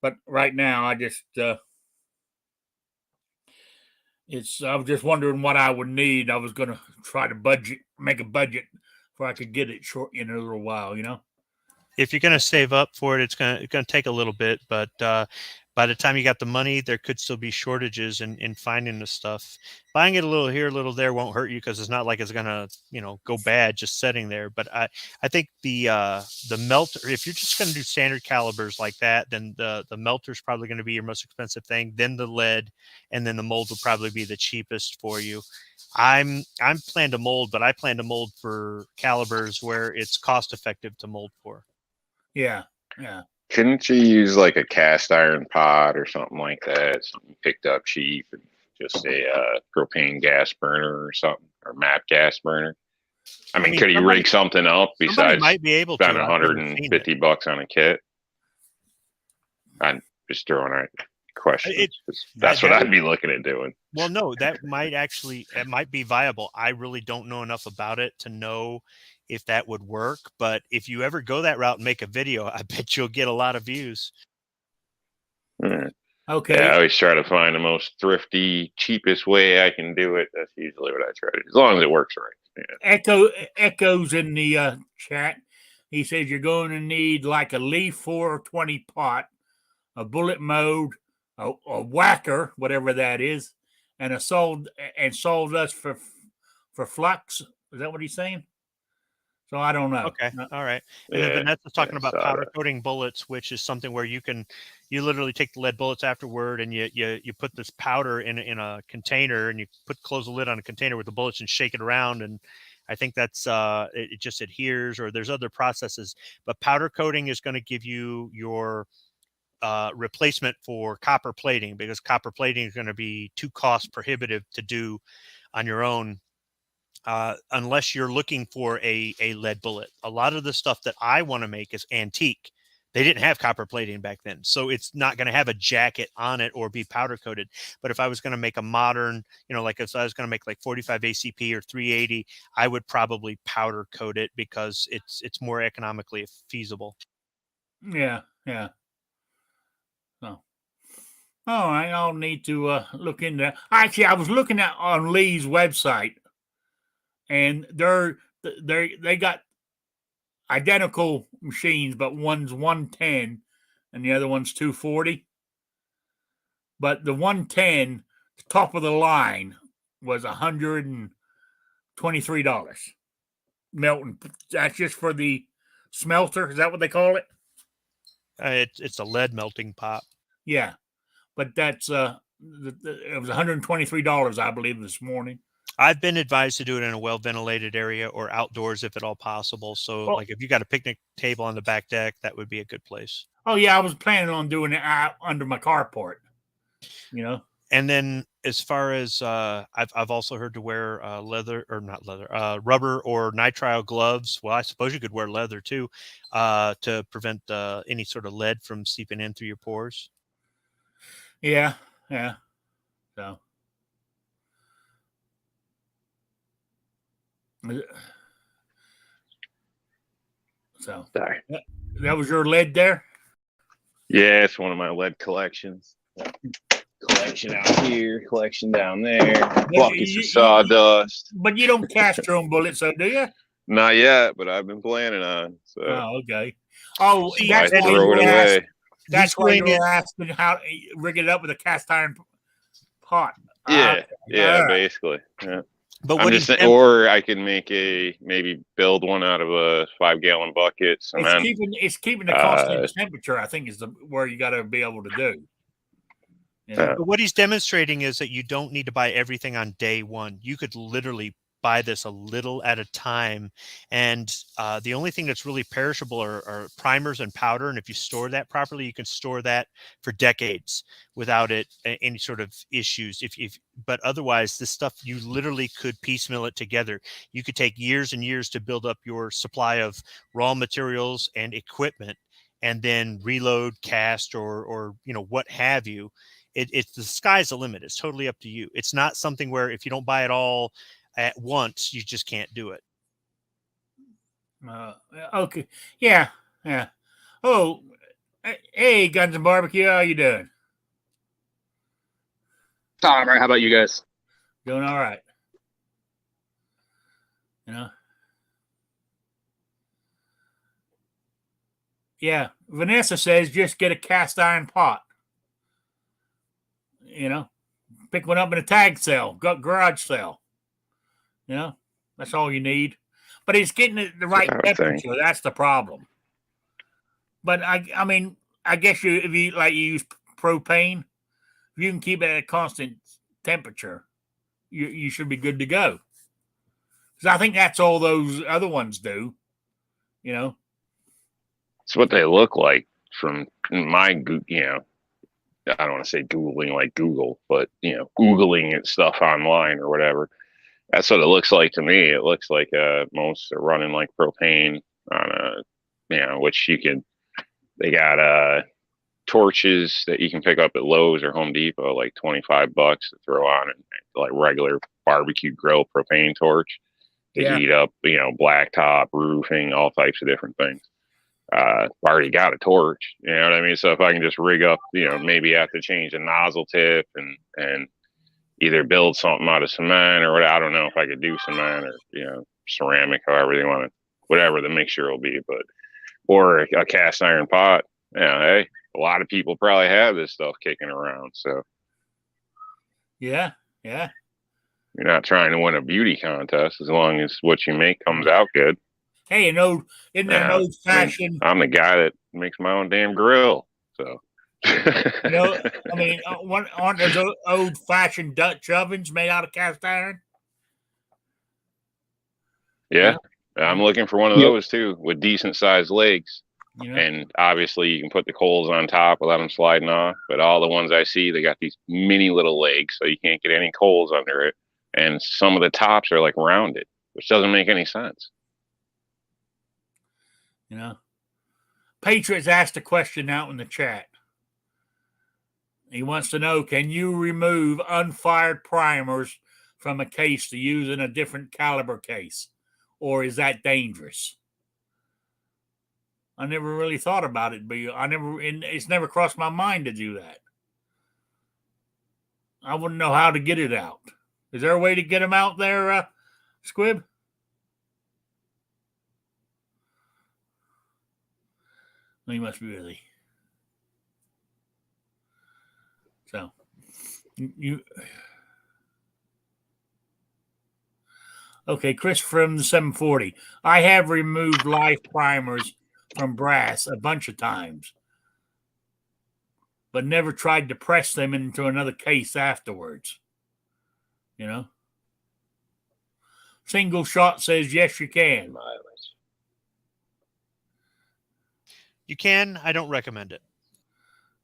But right now, I just I was just wondering what I would need. I was going to try to make a budget where I could get it short in a little while, If you're going to save up for it, it's going to take a little bit, but by the time you got the money, there could still be shortages in finding the stuff. Buying it a little here, a little there won't hurt you because it's not like it's gonna, go bad just sitting there. But I think the melter, if you're just gonna do standard calibers like that, then the melter is probably going to be your most expensive thing. Then the lead, and then the mold will probably be the cheapest for you. I'm plan to mold, but I plan to mold for calibers where it's cost effective to mold for. Yeah. Couldn't you use like a cast iron pot or something like that? Something picked up cheap, and just a propane gas burner or something, or MAP gas burner. I mean, could you rig something up besides might be able to spend $150 on a kit? I'm just throwing out questions. That's what I'd be looking at doing. Well, no, it might be viable. I really don't know enough about it to know if that would work. But if you ever go that route and make a video, I bet you'll get a lot of views. Okay. Yeah, I always try to find the most thrifty, cheapest way I can do it. That's usually what I try to do, as long as it works right. Yeah. Echoes in the chat. He says you're going to need like a Leaf 420 pot, a bullet mode, a whacker, whatever that is, and a sawdust for flux. Is that what he's saying? So I don't know. Okay, all right. And then Vanessa's talking about powder coating bullets, which is something where you literally take the lead bullets afterward, and you put this powder in a container, and you close the lid on a container with the bullets and shake it around, and I think that's it just adheres, or there's other processes. But powder coating is going to give you your replacement for copper plating, because copper plating is going to be too cost prohibitive to do on your own. Unless you're looking for a lead bullet. A lot of the stuff that I want to make is antique. They didn't have copper plating back then, so it's not going to have a jacket on it or be powder coated. But if I was going to make a modern, like if I was going to make like 45 ACP or 380, I would probably powder coat it because it's more economically feasible. Yeah. So, all right, I'll need to look into that. Actually, I was looking on Lee's website, and they got identical machines, but one's 110 and the other one's 240. But the 110, the top of the line, was $123 melting. That's just for the smelter. Is that what they call it? It's a lead melting pot. Yeah, but that's it was $123, I believe, this morning. I've been advised to do it in a well-ventilated area or outdoors if at all possible. So, like if you got a picnic table on the back deck, that would be a good place. Oh, yeah, I was planning on doing it out under my carport, And then as far as I've also heard to wear rubber or nitrile gloves. Well, I suppose you could wear leather too to prevent any sort of lead from seeping in through your pores. Yeah. So sorry. That was your lead there? Yeah, it's one of my lead collections. Collection out here, collection down there, buckets of sawdust. But you don't cast your own bullets, so do you? Not yet, but I've been planning on. So. Oh, okay. Oh, that's why throw it away. That's why you're asking how to rig it up with a cast iron pot. Basically. Yeah. But or I can make maybe build one out of a 5-gallon bucket. It's keeping the constant temperature, I think, is where you got to be able to do. But what he's demonstrating is that you don't need to buy everything on day one. You could literally buy this a little at a time. And the only thing that's really perishable are primers and powder. And if you store that properly, you can store that for decades without any sort of issues. But otherwise, this stuff, you literally could piecemeal it together. You could take years and years to build up your supply of raw materials and equipment, and then reload, cast, or what have you. It's the sky's the limit. It's totally up to you. It's not something where if you don't buy it all at once, you just can't do it. Okay. Yeah. Oh, hey, Guns and Barbecue, how you doing? All right. How about you guys? Doing all right. Yeah. Vanessa says just get a cast iron pot. You know, pick one up in a tag sale, garage sale. You know, that's all you need. But it's getting it the right temperature. That's the problem. But I mean, I guess if you use propane, if you can keep it at a constant temperature, you should be good to go. Because I think that's all those other ones do. You know, it's what they look like from my, you know, I don't want to say Googling like Google, but, you know, Googling stuff online or whatever. That's what it looks like to me. It looks like most are running like propane on a, you know, which you can, they got torches that you can pick up at Lowe's or Home Depot, like $25 to throw on, and like regular barbecue grill propane torch to heat up, you know, blacktop, roofing, all types of different things. Already got a torch, you know what I mean? So if I can just rig up, you know, maybe I have to change a nozzle tip and either build something out of cement or whatever. I don't know if I could do cement or, you know, ceramic, however they want it, whatever the mixture will be, but, or a cast iron pot. Yeah. Hey, a lot of people probably have this stuff kicking around. So yeah. You're not trying to win a beauty contest as long as what you make comes out good. Hey, isn't there an old fashioned? I'm the guy that makes my own damn grill. So, you know, I mean, aren't those old fashioned Dutch ovens made out of cast iron? Yeah. I'm looking for one of those too with decent sized legs. You know? And obviously you can put the coals on top without them sliding off. But all the ones I see, they got these mini little legs, so you can't get any coals under it. And some of the tops are like rounded, which doesn't make any sense. You know, Patriots asked a question out in the chat. He wants to know, can you remove unfired primers from a case to use in a different caliber case? Or is that dangerous? I never really thought about it, but it's never crossed my mind to do that. I wouldn't know how to get it out. Is there a way to get them out there, Squib? He must be busy. So, okay, Chris from the 740. I have removed live primers from brass a bunch of times, but never tried to press them into another case afterwards. You know? Single Shot says, yes, you can. You can. I don't recommend it.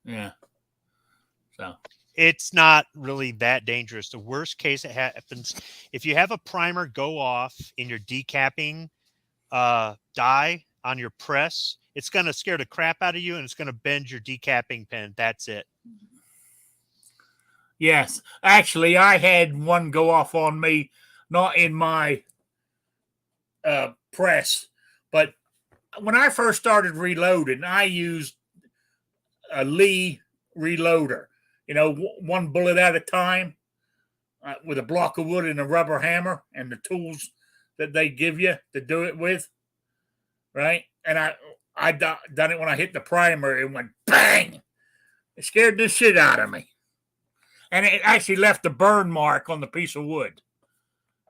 Yeah. So it's not really that dangerous. The worst case that happens, if you have a primer go off in your decapping die on your press, it's going to scare the crap out of you and it's going to bend your decapping pen. That's it. Yes. Actually, I had one go off on me, not in my press, but when I first started reloading, I used a Lee reloader, you know, one bullet at a time with a block of wood and a rubber hammer and the tools that they give you to do it with, right? And I done it when I hit the primer. It went bang. It scared the shit out of me. And it actually left a burn mark on the piece of wood,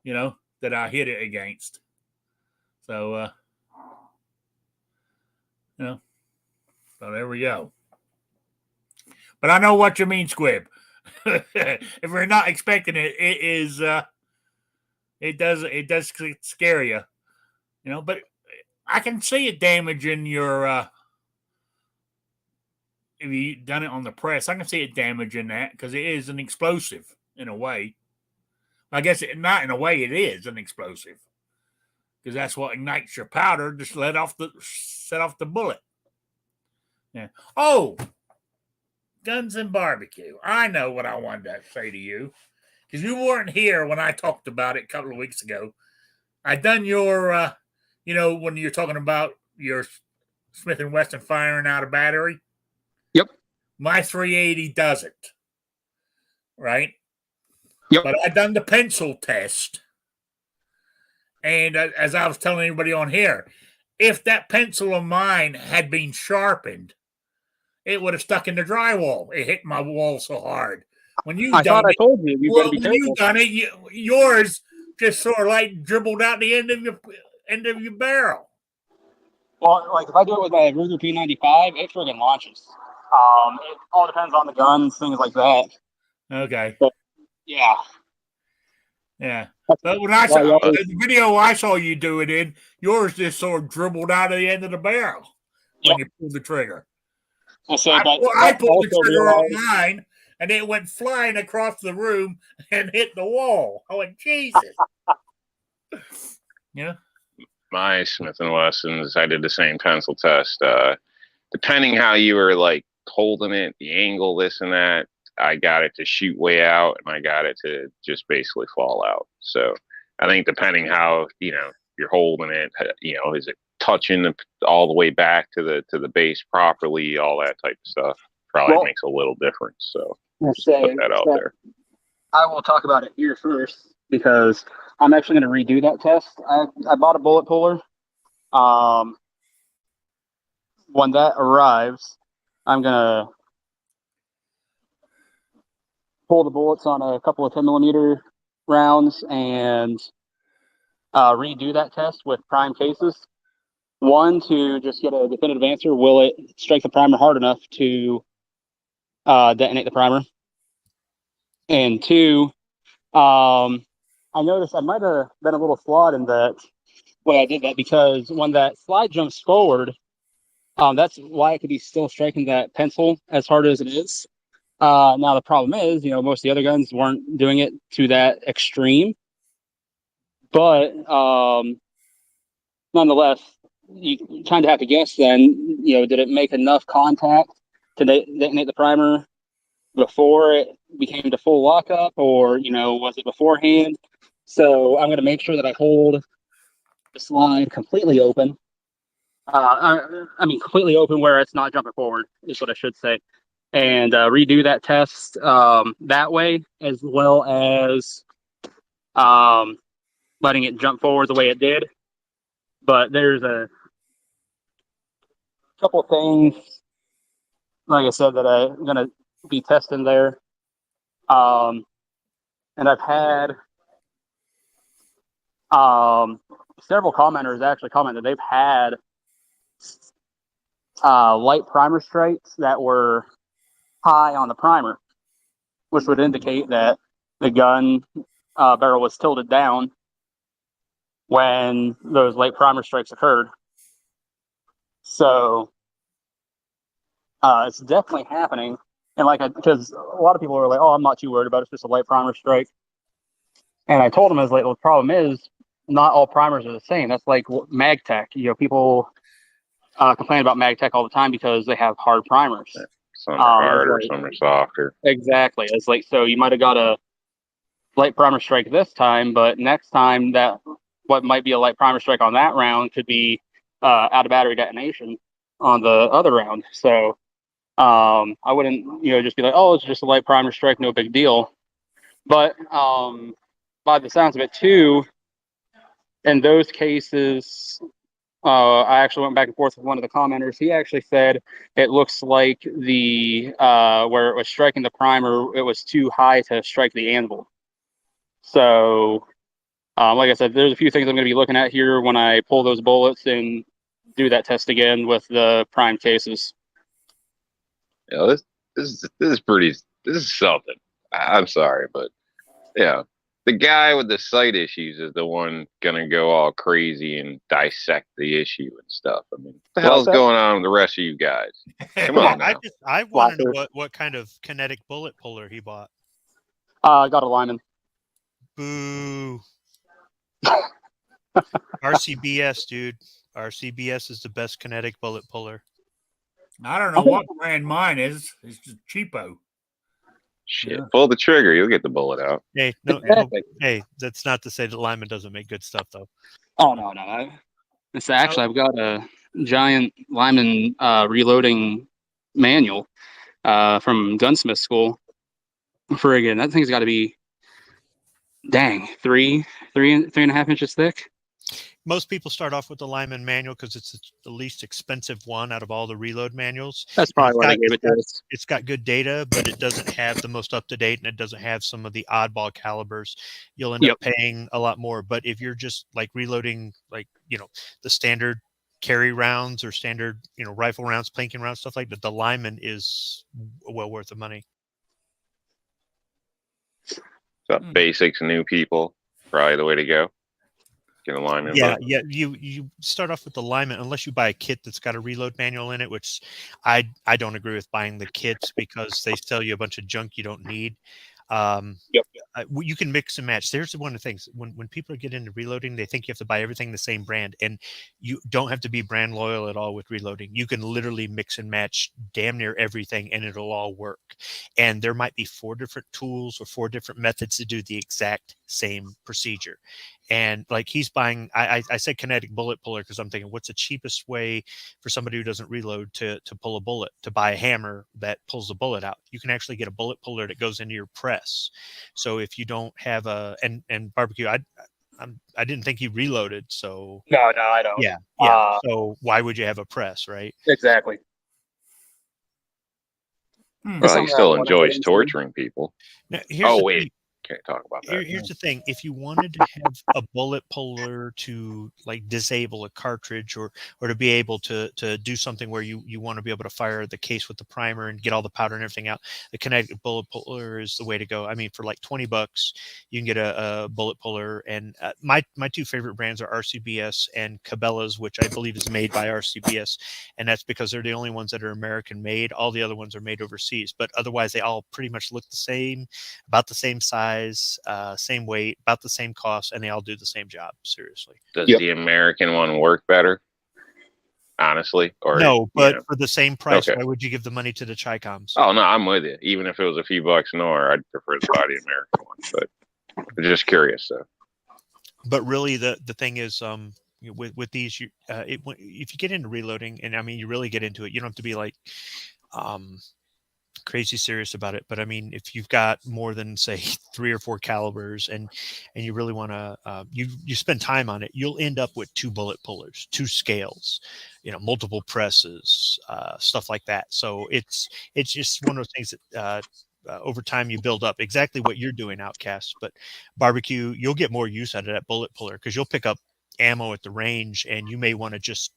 you know, that I hit it against. So, you know, so there we go. But I know what you mean, Squib. If we're not expecting it, it does scare you, you know. But I can see it damaging your. If you done it on the press, I can see it damaging that because it is an explosive in a way. I guess not in a way. It is an explosive because that's what ignites your powder. Just set off the bullet. Yeah. Oh, guns and barbecue. I know what I wanted to say to you because you weren't here when I talked about it a couple of weeks ago. I done your, you know, when you're talking about your Smith & Wesson firing out a battery. Yep. My 380 doesn't. Right? Yep. But I done the pencil test. And as I was telling everybody on here, if that pencil of mine had been sharpened, it would have stuck in the drywall. It hit my wall so hard. When you I done thought I it, told you you got to be when you careful. done it, yours just sort of like dribbled out the end of your barrel. Well, like if I do it with my Ruger P95, it friggin' launches. It all depends on the guns, things like that. Okay. But yeah. Yeah. But when I saw Well, yeah. the video I saw you do it in, yours just sort of dribbled out of the end of the barrel when you pulled the trigger. I say, but I pulled the also trigger realize, on mine, and it went flying across the room and hit the wall. I went, Jesus. Yeah. My Smith & Wessons, I did the same pencil test. Depending how you were like holding it, the angle, this and that, I got it to shoot way out, and I got it to just basically fall out. So I think depending how you're holding it, is it touching all the way back to the base properly, all that type of stuff probably makes a little difference. So just put that out there. I will talk about it here first because I'm actually going to redo that test. I bought a bullet puller. When that arrives, I'm going to pull the bullets on a couple of 10mm rounds and redo that test with prime cases. One, to just get a definitive answer. Will it strike the primer hard enough to detonate the primer? And two, I noticed I might have been a little flawed in that way I did that, because when that slide jumps forward, that's why it could be still striking that pencil as hard as it is. Now the problem is, most of the other guns weren't doing it to that extreme, but nonetheless, you kind of have to guess then, did it make enough contact to detonate the primer before it became to full lockup, or, was it beforehand? So I'm going to make sure that I hold the slide completely open. Completely open where it's not jumping forward is what I should say. And redo that test that way, as well as letting it jump forward the way it did. But there's a couple of things, like I said, that I'm going to be testing there. And I've had several commenters actually comment that they've had light primer strikes that were high on the primer, which would indicate that the gun barrel was tilted down when those light primer strikes occurred. So it's definitely happening. And because a lot of people are like, "Oh, I'm not too worried about it. It's just a light primer strike." And I told them, I was like, "Well, the problem is not all primers are the same. That's like MagTech. People complain about MagTech all the time because they have hard primers. Some are harder, some are softer. Exactly. It's like, so you might have got a light primer strike this time, but next time that what might be a light primer strike on that round could be out of battery detonation on the other round. So I wouldn't, just be like, oh, it's just a light primer strike, no big deal. But by the sounds of it too, in those cases, I actually went back and forth with one of the commenters. He actually said it looks like the where it was striking the primer, it was too high to strike the anvil. So, like I said, there's a few things I'm going to be looking at here when I pull those bullets and do that test again with the prime cases. Yeah, this is something. I'm sorry, but yeah, the guy with the sight issues is the one gonna go all crazy and dissect the issue and stuff. I mean, what the hell's going on with the rest of you guys? Come on now. I want to know what kind of kinetic bullet puller he bought. I got a Lyman. Boo. RCBS, dude. RCBS is the best kinetic bullet puller. I don't know what brand mine is. It's just cheapo. Shit, pull the trigger, you'll get the bullet out. Hey, hey, that's not to say that Lyman doesn't make good stuff, though. Oh no. It's actually, I've got a giant Lyman reloading manual from gunsmith school. Friggin', that thing's got to be, dang, three and a half inches thick. Most people start off with the Lyman manual because it's the least expensive one out of all the reload manuals. That's probably why they gave it to us. It's got good data, but it doesn't have the most up to date, and it doesn't have some of the oddball calibers. You'll end up paying a lot more. But if you're just like reloading, like the standard carry rounds or standard rifle rounds, planking rounds, stuff like that, the Lyman is well worth the money. So basics, new people, probably the way to go. Get a Lyman. Yeah. You start off with the Lyman unless you buy a kit that's got a reload manual in it, which I don't agree with buying the kits because they sell you a bunch of junk you don't need. You can mix and match. There's one of the things when people get into reloading, they think you have to buy everything the same brand, and you don't have to be brand loyal at all with reloading. You can literally mix and match damn near everything, and it'll all work. And there might be 4 different tools or 4 different methods to do the exact same procedure. And like he's buying, I said Kinetic bullet puller because I'm thinking, what's the cheapest way for somebody who doesn't reload to pull a bullet, to buy a hammer that pulls the bullet out? You can actually get a bullet puller that goes into your press. So if you don't have and barbecue, I didn't think you reloaded. So No, I don't. Yeah. So why would you have a press, right? Exactly. Well, he still enjoys torturing people. Now, Can't talk about that. Here's the thing. If you wanted to have a bullet puller to like disable a cartridge or to be able to do something where you want to be able to fire the case with the primer and get all the powder and everything out, the Kinetic bullet puller is the way to go. I mean, for like $20, you can get a bullet puller. And my 2 favorite brands are RCBS and Cabela's, which I believe is made by RCBS. And that's because they're the only ones that are American made. All the other ones are made overseas. But otherwise, they all pretty much look the same, about the same size. Same weight, about the same cost, and they all do the same job. Seriously, does the American one work better? Honestly, or no? But for the same price, okay. Why would you give the money to the Chicoms? Oh no, I'm with you. Even if it was a few bucks more, I'd prefer to buy the American one. But I'm just curious, though. But really, the thing is, with these, if you get into reloading, and I mean, you really get into it, you don't have to be like, crazy serious about it. But I mean, if you've got more than say 3 or 4 calibers and you really want to you spend time on it, you'll end up with 2 bullet pullers, 2 scales, multiple presses, stuff like that. So it's just one of those things that over time you build up, exactly what you're doing, Outcast. But barbecue, you'll get more use out of that bullet puller because you'll pick up ammo at the range and you may want to just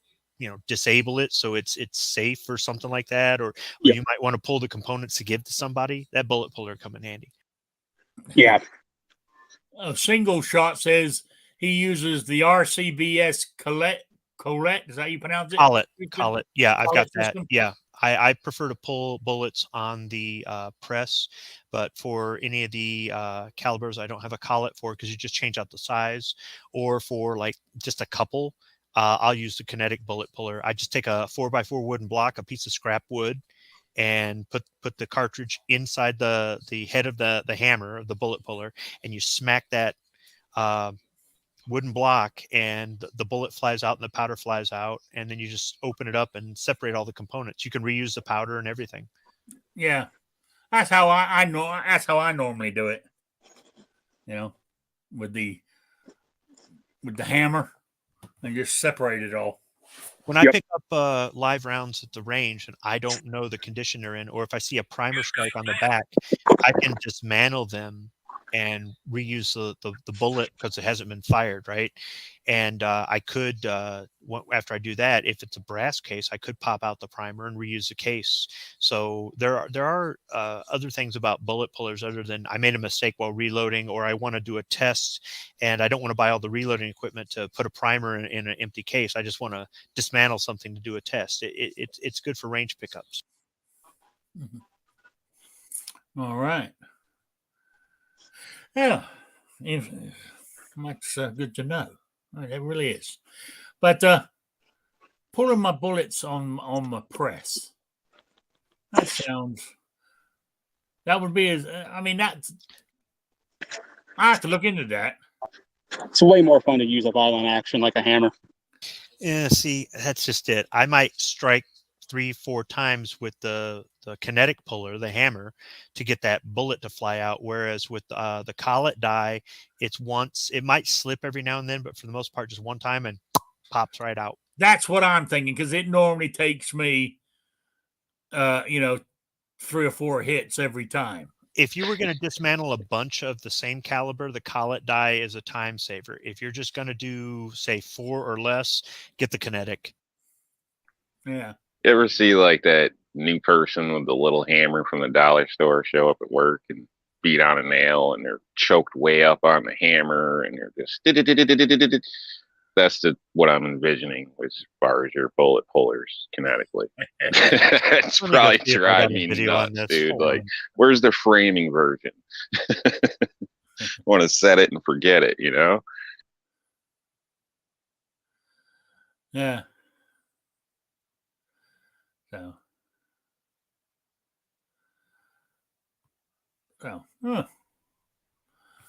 disable it so it's safe or something like that, or you might want to pull the components to give to somebody. That bullet puller come in handy. Yeah. A single shot says he uses the RCBS Colette. Is that how you pronounce it? Colette. Yeah, I've got that. System? Yeah, I prefer to pull bullets on the press, but for any of the calibers, I don't have a collet for because you just change out the size, or for like just a couple. I'll use the Kinetic bullet puller. I just take a 4x4 wooden block, a piece of scrap wood, and put the cartridge inside the head of the hammer of the bullet puller, and you smack that wooden block, and the bullet flies out and the powder flies out, and then you just open it up and separate all the components. You can reuse the powder and everything. Yeah, that's how I know. That's how I normally do it. With the hammer. And just separate it all. When I pick up live rounds at the range and I don't know the condition they're in, or if I see a primer strike on the back, I can dismantle them and reuse the bullet because it hasn't been fired, right? And I could, after I do that, if it's a brass case, I could pop out the primer and reuse the case. So there are other things about bullet pullers other than I made a mistake while reloading, or I want to do a test and I don't want to buy all the reloading equipment to put a primer in an empty case. I just want to dismantle something to do a test. It's good for range pickups. Mm-hmm. All right. Yeah, that's good to know. It really is. But pulling my bullets on my press, that would be that's, I have to look into that. It's way more fun to use a violent action like a hammer. Yeah, see, that's just it. I might strike 3-4 times with the kinetic puller, the hammer, to get that bullet to fly out. Whereas with the collet die, it's once. It might slip every now and then, but for the most part, just one time and pops right out. That's what I'm thinking, because it normally takes me, 3 or 4 hits every time. If you were going to dismantle a bunch of the same caliber, the collet die is a time saver. If you're just going to do, say, 4 or less, get the kinetic. Yeah. You ever see like that new person with the little hammer from the dollar store show up at work and beat on a nail, and they're choked way up on the hammer, and they're just that's what I'm envisioning as far as your bullet pullers kinetically. It's Let me go probably see if I got driving a me video on nuts, this. dude. Hold Like, on. where's the framing version? Want to set it and forget it, you know? Yeah. So.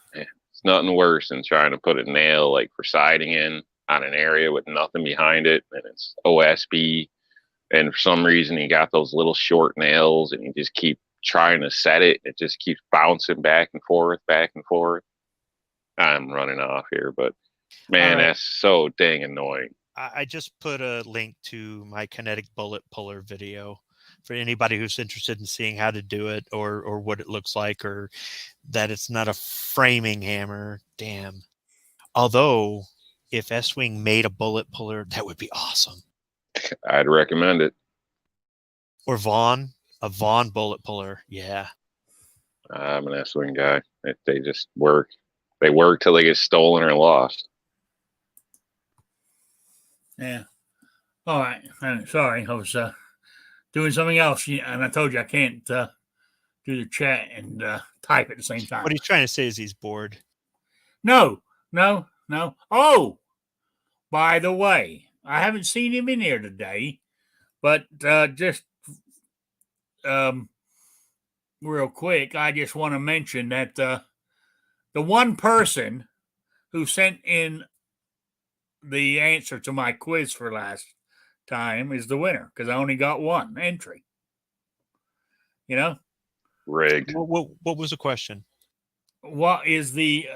It's nothing worse than trying to put a nail like for siding in on an area with nothing behind it, and it's OSB, and for some reason you got those little short nails, and you just keep trying to set it. It just keeps bouncing back and forth, back and forth. I'm running off here, but man, Right. that's so dang annoying. I just put a link to my kinetic bullet puller video for anybody who's interested in seeing how to do it, or what it looks like, or that it's not a framing hammer. Damn. Although, if S-Wing made a bullet puller, that would be awesome. I'd recommend it. Or a Vaughn bullet puller. Yeah. I'm an S-Wing guy. They just work. They work till they get stolen or lost. Yeah. All right. Sorry, I was doing something else, and I told you I can't do the chat and type at the same time. What he's trying to say is he's bored. No. Oh, by the way, I haven't seen him in here today, but just real quick, I just want to mention that the one person who sent in the answer to my quiz for last time is the winner, because I only got one entry. Rigged. What was the question? What is the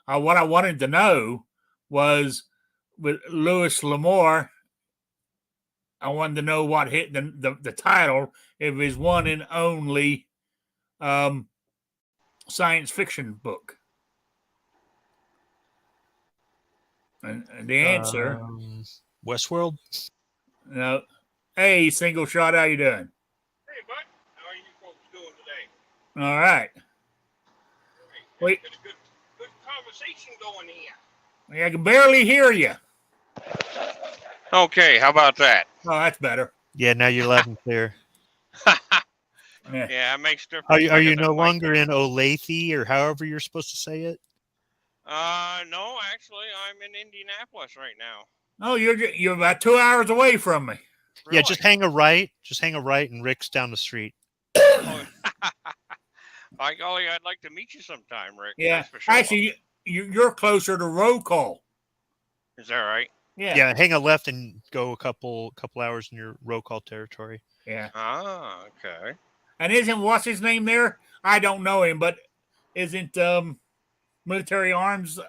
what I wanted to know was with Louis L'Amour. I wanted to know what hit the title of his one and only science fiction book. And the answer, Westworld. no. Hey, Single Shot, how you doing? Hey, bud. How are you folks doing today? All right. Wait. Got a good conversation going here. I can barely hear you. Okay, how about that? Oh, that's better. Yeah, now you're loud and clear. Yeah, it makes difference. Are you no longer in Olathe, or however you're supposed to say it? No, actually, I'm in Indianapolis right now. Oh, you're about 2 hours away from me. Really? Yeah, just hang a right. Just hang a right, and Rick's down the street. Oh, by golly, I'd like to meet you sometime, Rick. Yeah, That's for sure. actually, you're closer to roll call. Is that right? Yeah, hang a left and go a couple hours in your roll call territory. Yeah. Ah, okay. And what's his name there? I don't know him, but isn't Military Arms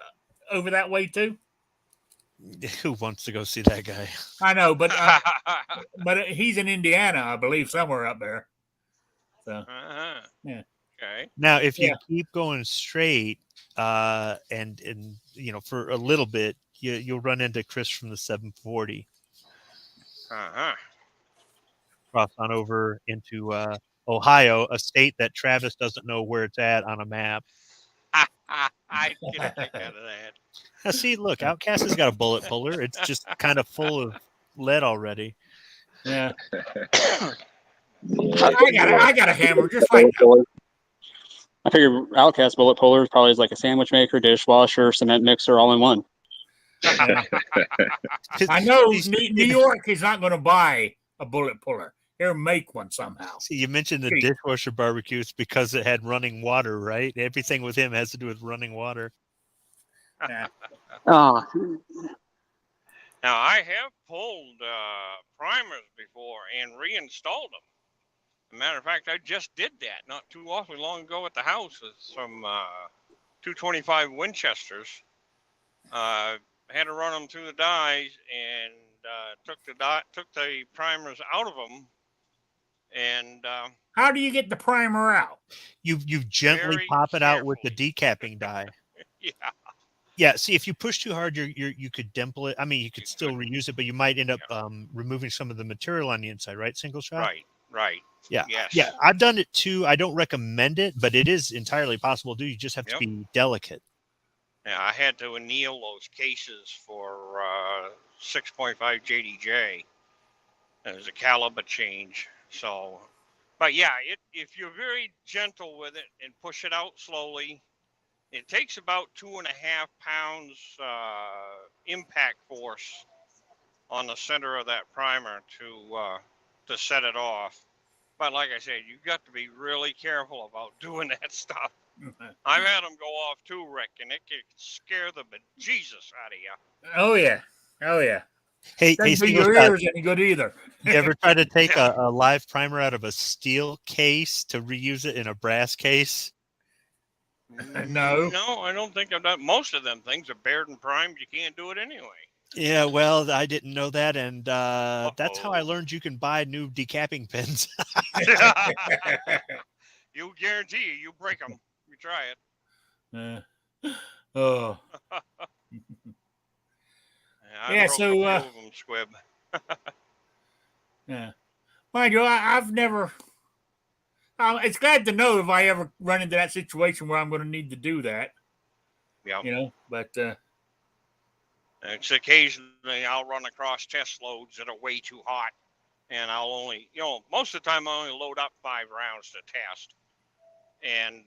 over that way too? Who wants to go see that guy? I know, but he's in Indiana, I believe, somewhere up there. So yeah. Okay. Now, if you keep going straight, and for a little bit, you'll run into Chris from the 740. Cross on over into Ohio, a state that Travis doesn't know where it's at on a map. I get a kick out of that. Now, see, look, Outcast has got a bullet puller. It's just kind of full of lead already. Yeah. I got a hammer just like that. I figure Outcast bullet puller is probably like a sandwich maker, dishwasher, cement mixer, all in one. I know New York is not going to buy a bullet puller. They'll make one somehow. See, you mentioned the dishwasher barbecues because it had running water, right? Everything with him has to do with running water. Yeah. Oh, Now, I have pulled primers before and reinstalled them. As a matter of fact, I just did that not too awfully long ago at the house with some 225 Winchesters. Had to run them through the dies and took the primers out of them. And How do you get the primer out? You gently Very pop it out with the carefully. decapping die. yeah, Yeah, see, if you push too hard, you could dimple it. I mean, you could You still could. reuse it, but you might end up removing some of the material on the inside, right? Single shot. right. Yeah. Yes. Yeah, I've done it too. I don't recommend it, but it is entirely possible to do. You just have to Yep. be delicate. Yeah, I had to anneal those cases for 6.5 JDJ. It was a caliber change. So, but yeah, if you're very gentle with it and push it out slowly, it takes about 2.5 pounds impact force on the center of that primer to set it off. But like I said, you've got to be really careful about doing that stuff. I've had them go off too, Rick, and it can scare the bejesus out of you. Oh yeah. Oh yeah. Hey, Doesn't do Single your Shot, ears any good either. you ever try to take a live primer out of a steel case to reuse it in a brass case? No. No, I don't think I've done. Most of them things are bared and primed. You can't do it anyway. Yeah, well, I didn't know that, and that's how I Uh-oh. learned you can buy new decapping pins. You guarantee you break them. You try it. Oh. I Yeah, broke so, a few of them, Squib. Yeah. Mind you, I've never. It's glad to know if I ever run into that situation where I'm going to need to do that. Yeah. You know, but It's occasionally I'll run across test loads that are way too hot, and I'll only, most of the time I only load up 5 rounds to test. And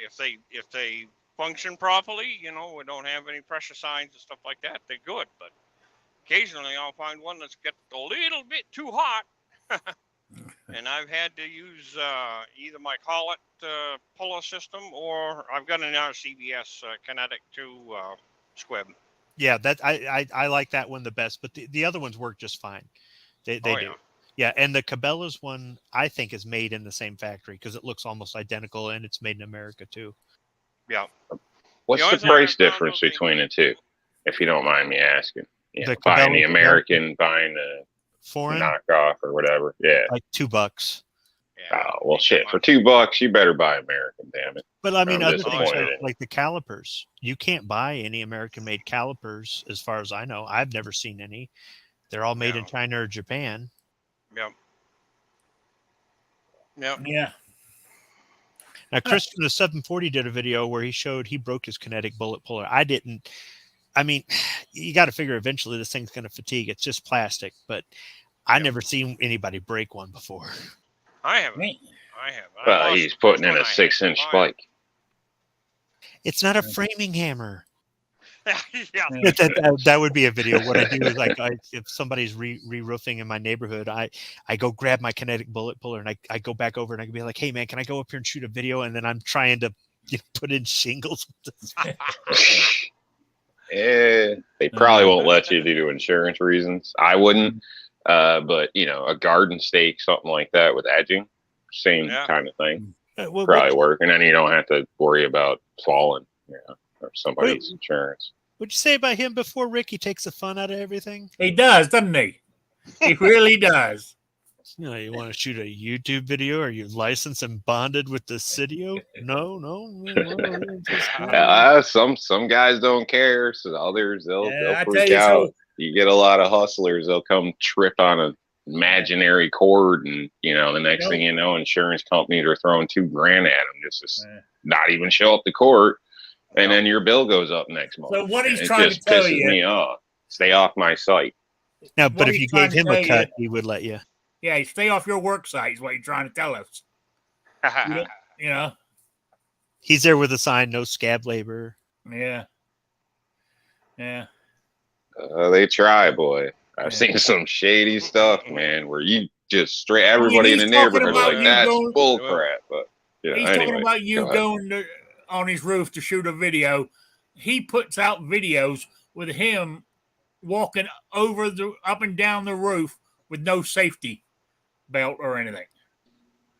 if they function properly, we don't have any pressure signs and stuff like that, they're good. But occasionally I'll find one that's got a little bit too hot. And I've had to use either my collet puller system, or I've got an RCBS Kinetic 2 squib. Yeah, that I like that one the best, but the other ones work just fine. They Oh, do. yeah. Yeah, and the Cabela's one I think is made in the same factory because it looks almost identical and it's made in America too. Yeah. What's only the thing I price found difference out they- between the two, if you don't mind me asking? The Buying the Cabela's American, buying the Foreign, knockoff or whatever. Yeah. like $2. Yeah. Oh, well, shit. For $2, you better buy American, damn it. But I mean, I'm other things disappointed in like the calipers, you can't buy any American-made calipers, as far as I know. I've never seen any. They're all made in No. China or Japan. Yep. Yep. yeah. Now, Chris from the 740 did a video where he broke his Kinetic bullet puller. I didn't. I mean, you got to figure eventually this thing's going to fatigue. It's just plastic, but I Yep. never seen anybody break one before. I haven't. Me. I have. Well, he's putting in a 6-inch spike. It's not a framing hammer. Yeah. That would be a video. What I do is if somebody's re-roofing in my neighborhood, I go grab my Kinetic bullet puller and I go back over and I can be like, hey man, can I go up here and shoot a video? And then I'm trying to put in shingles with this. Yeah, they probably won't let you due to insurance reasons. I wouldn't. But a garden stake, something like that with edging, same kind of thing. Probably work. And then you don't have to worry about falling, or somebody's insurance. What'd you say about him before, Rick? He takes the fun out of everything. He does, doesn't he? He really does. You want to shoot a YouTube video? Are you licensed and bonded with the Cydio? No. Some guys don't care. So others they'll freak out. So, you get a lot of hustlers. They'll come trip on an imaginary cord, and the next thing you know, insurance companies are throwing $2,000 at them just to not even show up to court. And then your bill goes up next month. So what he's it trying just to tell pisses you, me off. Stay off my site. Now, but what if you he's gave trying to him a tell cut, you- he would let you. yeah, stay off your work site is what you're trying to tell us. You know? He's there with a sign, no scab labor. Yeah. Yeah. They try, boy. I've seen some shady stuff, man, where you just straight everybody in the he's talking neighborhood about like you that's going- bull crap. But He's anyway, talking about you go ahead. going on his roof to shoot a video. He puts out videos with him walking up and down the roof with no safety belt or anything.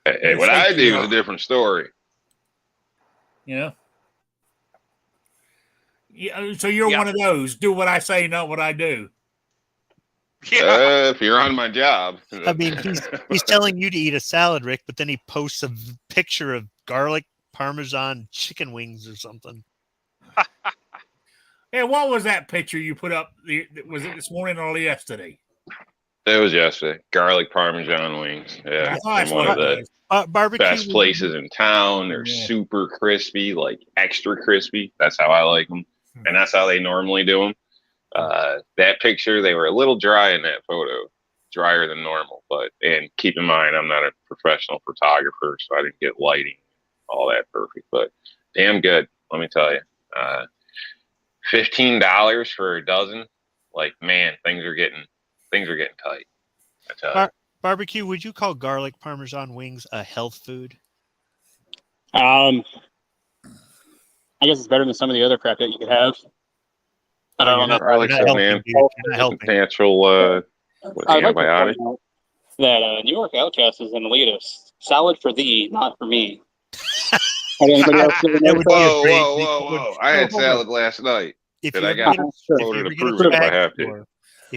Hey, what I do is a different story. You know? Yeah, so you're one of those. Do what I say, not what I do. Yeah. If you're on my job. I mean, he's telling you to eat a salad, Rick, but then he posts a picture of garlic Parmesan chicken wings or something. Yeah, what was that picture you put up? Was it this morning or yesterday? It was yesterday. Garlic Parmesan wings. Yeah, That's one of the barbecue best places in town. They're super crispy, like extra crispy. That's how I like them, and that's how they normally do them. That picture, they were a little dry in that photo, drier than normal. And keep in mind, I'm not a professional photographer, so I didn't get lighting all that perfect. But damn good, let me tell you. $15 for a dozen. Like, man, things are getting tight. I tell you. Barbecue, would you call garlic Parmesan wings a health food? I guess it's better than some of the other crap that you could have. I don't know. Garlic's a natural antibiotic. That New York Outcast is an elitist. Salad for thee, not for me. Anybody else Whoa. I had salad last night. If I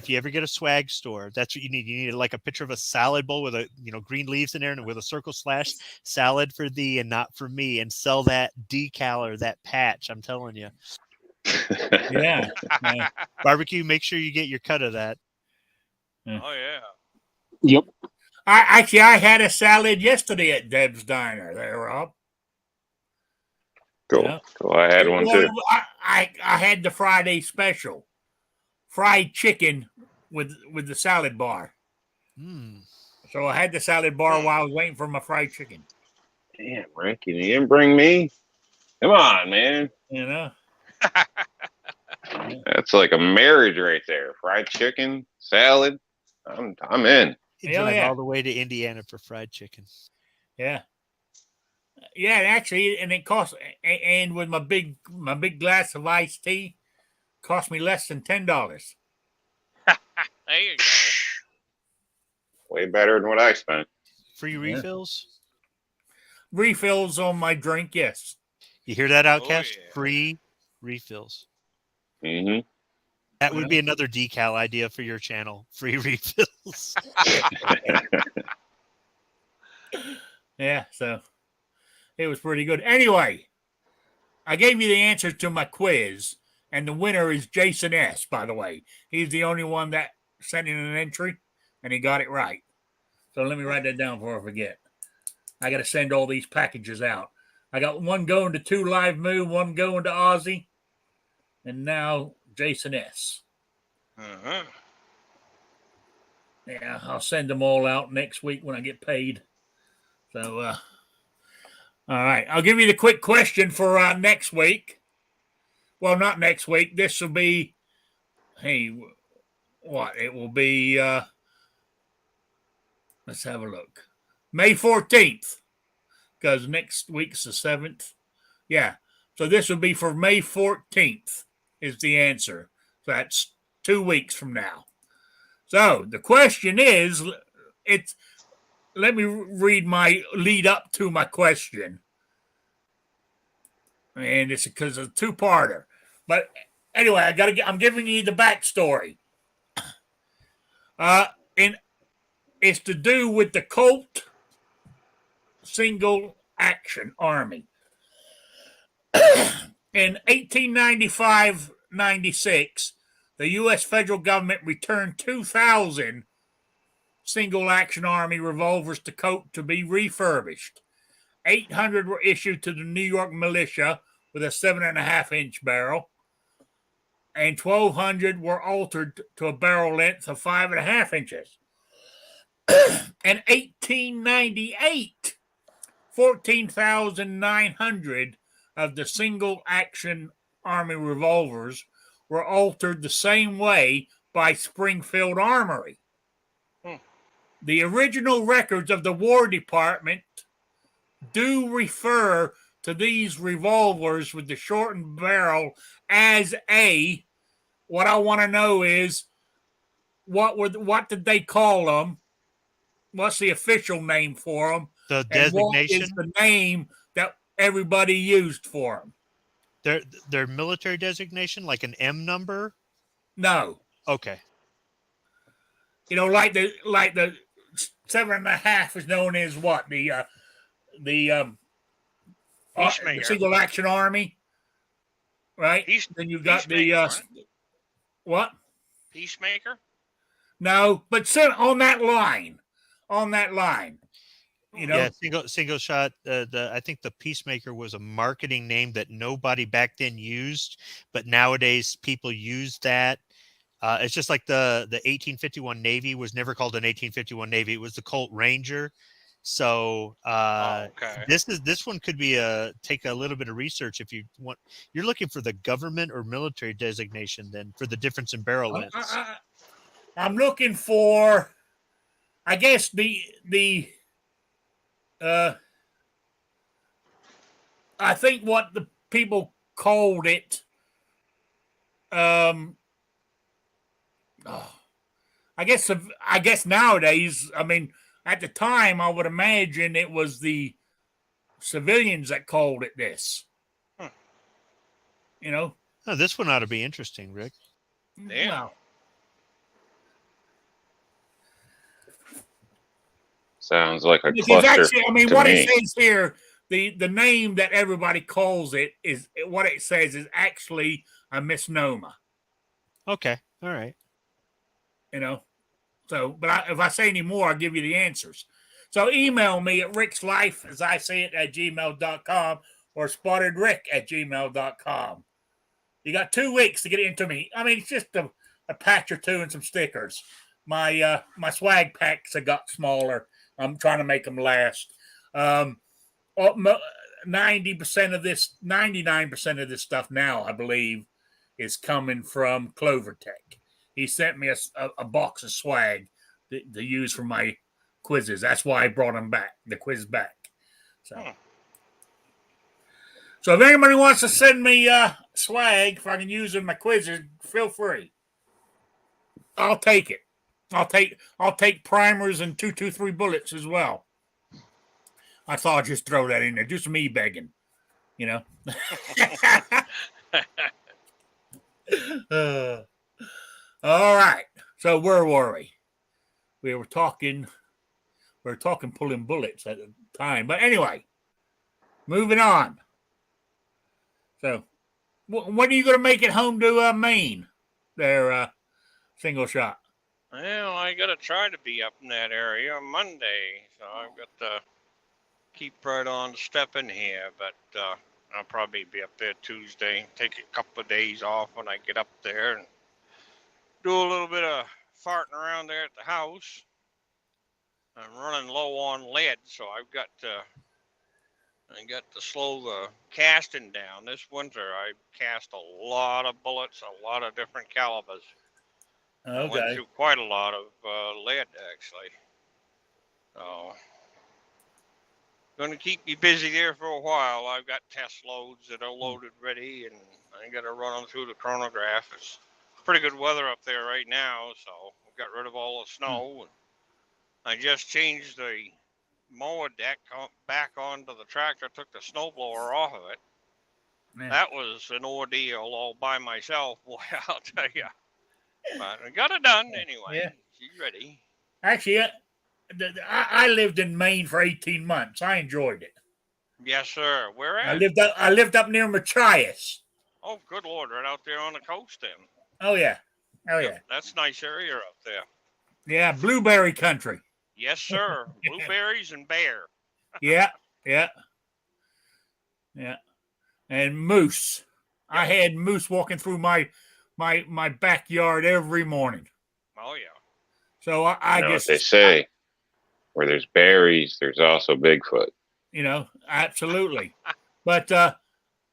you ever get a swag store, that's what you need. You need like a picture of a salad bowl with green leaves in there and with a circle slash, salad for thee and not for me, and sell that decal or that patch. I'm telling you. Yeah. Barbecue, make sure you get your cut of that. Oh yeah. Yep. I had a salad yesterday at Deb's Diner there, Rob. Cool. Cool. I had one too. I had the Friday special, fried chicken with the salad bar. So I had the salad bar while I was waiting for my fried chicken. Damn, Rick, you didn't bring me. Come on, man. You know. That's like a marriage right there. Fried chicken, salad. I'm in. You drive all the way to Indiana for fried chicken. Yeah. Yeah, actually, and it cost, and with my big glass of iced tea, cost me less than $10. There you go. Way better than what I spent. Free refills? Refills on my drink, yes. You hear that, Outcast? Oh, yeah. Free refills. Mm-hmm. That would be another decal idea for your channel. Free refills. Yeah, so it was pretty good. Anyway, I gave you the answer to my quiz, and the winner is Jason S., by the way. He's the only one that sent in an entry, and he got it right. So let me write that down before I forget. I got to send all these packages out. I got one going to 2 Live Moo, one going to Ozzy, and now Jason S. Uh-huh. Yeah, I'll send them all out next week when I get paid. So, all right. I'll give you the quick question for next week. Well, not next week. This will be, it will be, let's have a look. May 14th, because next week's the 7th. Yeah. So this will be for May 14th is the answer. So that's 2 weeks from now. So the question is, let me read my lead up to my question. And it's because it's a 2-parter. But anyway, I'm giving you the backstory. And it's to do with the Colt Single Action Army. In 1895-96, the U.S. federal government returned 2,000 single-action Army revolvers to Colt to be refurbished. 800 were issued to the New York militia with a 7.5-inch barrel, and 1,200 were altered to a barrel length of 5.5 inches. In 1898, 14,900 of the single-action Army revolvers were altered the same way by Springfield Armory. The original records of the War Department do refer to these revolvers with the shortened barrel as a what I want to know is what did they call them? What's the official name for them? The And what designation, is the name that everybody used for them? their military designation, like an M number. No, Okay. like the 7.5 is known as what the Peacemaker. Single Action Army, right? Then you got the Peacemaker, right? what? Peacemaker. No, but on that line, Yeah, single shot. I think the Peacemaker was a marketing name that nobody back then used, but nowadays people use that. It's just like the 1851 Navy was never called an 1851 Navy; it was the Colt Ranger. So Okay. this one could be take a little bit of research if you want. You're looking for the government or military designation then for the difference in barrel lengths. I'm looking for, I guess the I think what the people called it. I guess nowadays, I mean, at the time, I would imagine it was the civilians that called it this. Oh, this one ought to be interesting, Rick. Yeah. Well, Sounds like a because cluster. actually, I mean, to what me. it says here, the name that everybody calls it is what it says is actually a misnomer. Okay, all right. So, but if I say any more, I'll give you the answers. So email me at rickslife, as I say it, at gmail.com or spottedrick@gmail.com. You got 2 weeks to get it into me. I mean, it's just a patch or two and some stickers. My swag packs have got smaller. I'm trying to make them last. 90% of this, 99% of this stuff now, I believe, is coming from CloverTech. He sent me a box of swag to use for my quizzes. That's why I brought them back, the quiz back. So if anybody wants to send me swag, if I can use it in my quizzes, feel free. I'll take it. I'll take primers and 223 bullets as well. I thought I'd just throw that in there. Do some e-begging, all right. So where were we? We were talking pulling bullets at the time. But anyway, moving on. So when are you going to make it home to Maine? There, single shot. Well, I got to try to be up in that area on Monday, so I've got to keep right on stepping here. But I'll probably be up there Tuesday. Take a couple of days off when I get up there and do a little bit of farting around there at the house. I'm running low on lead, so I got to slow the casting down. This winter, I cast a lot of bullets, a lot of different calibers. Okay. I went through quite a lot of lead, actually. So, going to keep me busy there for a while. I've got test loads that are loaded ready, and I got to run them through the chronograph. It's pretty good weather up there right now, so we got rid of all the snow. And I just changed the mower deck back onto the tractor, took the snowblower off of it. Man. That was an ordeal all by myself, boy, I'll tell you. But I got it done anyway. Yeah. She's ready. Actually, I lived in Maine for 18 months. I enjoyed it. Yes, sir. Where at? I lived up near Machias. Oh, good Lord. Right out there on the coast then. Oh, yeah. That's a nice area up there. Yeah, blueberry country. Yes, sir. Blueberries and bear. Yeah. And moose. Yep. I had moose walking through my backyard every morning. Oh, yeah. So I guess what they say, where there's berries, there's also Bigfoot. Absolutely. But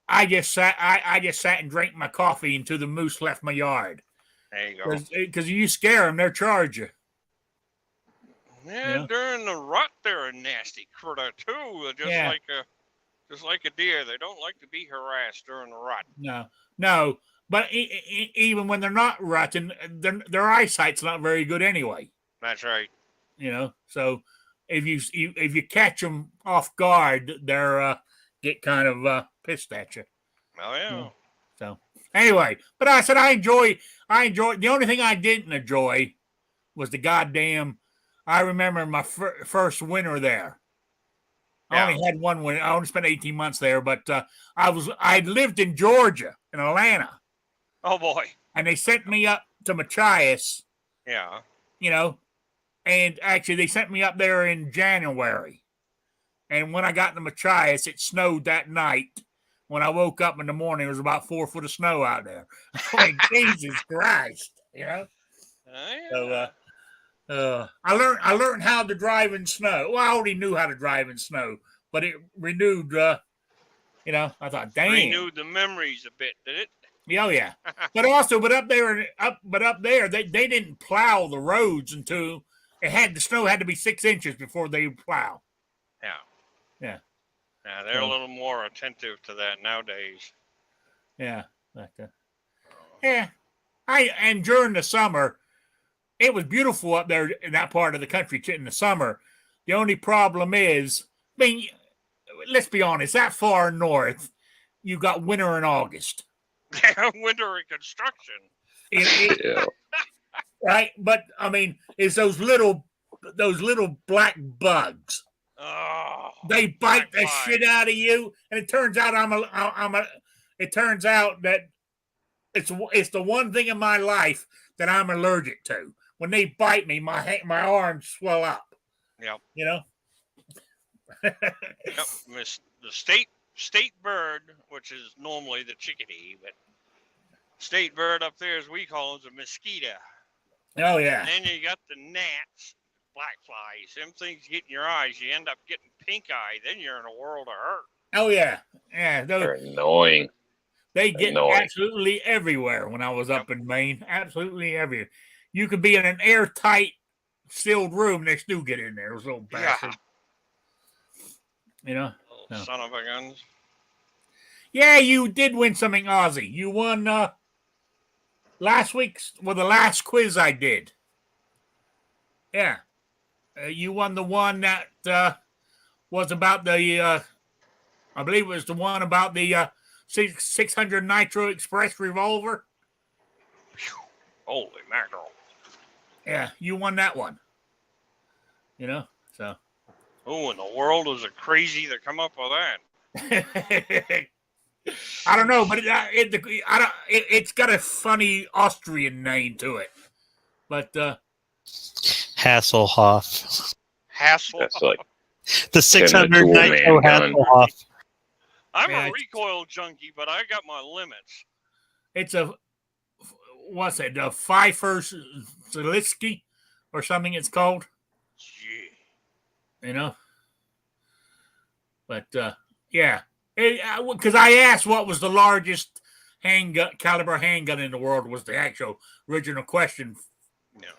I just sat and drank my coffee until the moose left my yard. There you go. Because you scare them, they'll charge you. Yeah, during the rut, they're a nasty critter too. Just like a deer, they don't like to be harassed during the rut. No. But even when they're not rutting, their eyesight's not very good anyway. That's right. You know, so if you catch them off guard, they're get kind of pissed at you. Oh yeah. You know? So anyway, but I said I enjoy. The only thing I didn't enjoy was the goddamn. I remember my first winter there. I only had one winter. I only spent 18 months there, but I lived in Georgia, in Atlanta. Oh boy. And they sent me up to Machias. Yeah. You know, and actually they sent me up there in January. And when I got to Machias, it snowed that night. When I woke up in the morning, there was about 4 foot of snow out there. Like, Jesus Christ, you know. Oh, yeah. So I learned how to drive in snow. Well, I already knew how to drive in snow, but it renewed. You know, I thought, damn, renewed the memories a bit, did it? Oh yeah, but up there, they didn't plow the roads until the snow had to be 6 inches before they would plow. Yeah. Yeah. Yeah, they're a little more attentive to that nowadays. Yeah. Yeah. And during the summer, it was beautiful up there in that part of the country in the summer. The only problem is, I mean, let's be honest, that far north, you got winter in August. Winter in construction. Yeah. Right? But I mean, it's those little black bugs. Oh, they bite the shit out of you, and it turns out it turns out that it's the one thing in my life that I'm allergic to. When they bite me, my arms swell up. Yep. You know. Yep. The state bird, which is normally the chickadee, but state bird up there, as we call it, is a mosquito. Oh yeah. And then you got the gnats, black flies. Them things get in your eyes. You end up getting pink eye. Then you're in a world of hurt. Oh yeah. Yeah. They're annoying. They get absolutely everywhere when I was up in Maine. Absolutely everywhere. You could be in an airtight, sealed room, they still get in there. Those little bastards. You know? Little son of a guns. Yeah, you did win something, Ozzy. You won last week's, the last quiz I did. Yeah. You won the one that was about the, I believe it was the one about the 600 Nitro Express revolver. Holy mackerel. Yeah, you won that one. You know, so. Who in the world is it crazy to come up with that? I don't know, but it's got a funny Austrian name to it. But Hasselhoff. That's like the 600 Nitro Hasselhoff. I'm a recoil junkie, but I got my limits. It's a Pfeiffer Zalitsky or something it's called. You know? But, yeah. Because I asked what was the largest caliber handgun in the world was the actual original question. Yeah.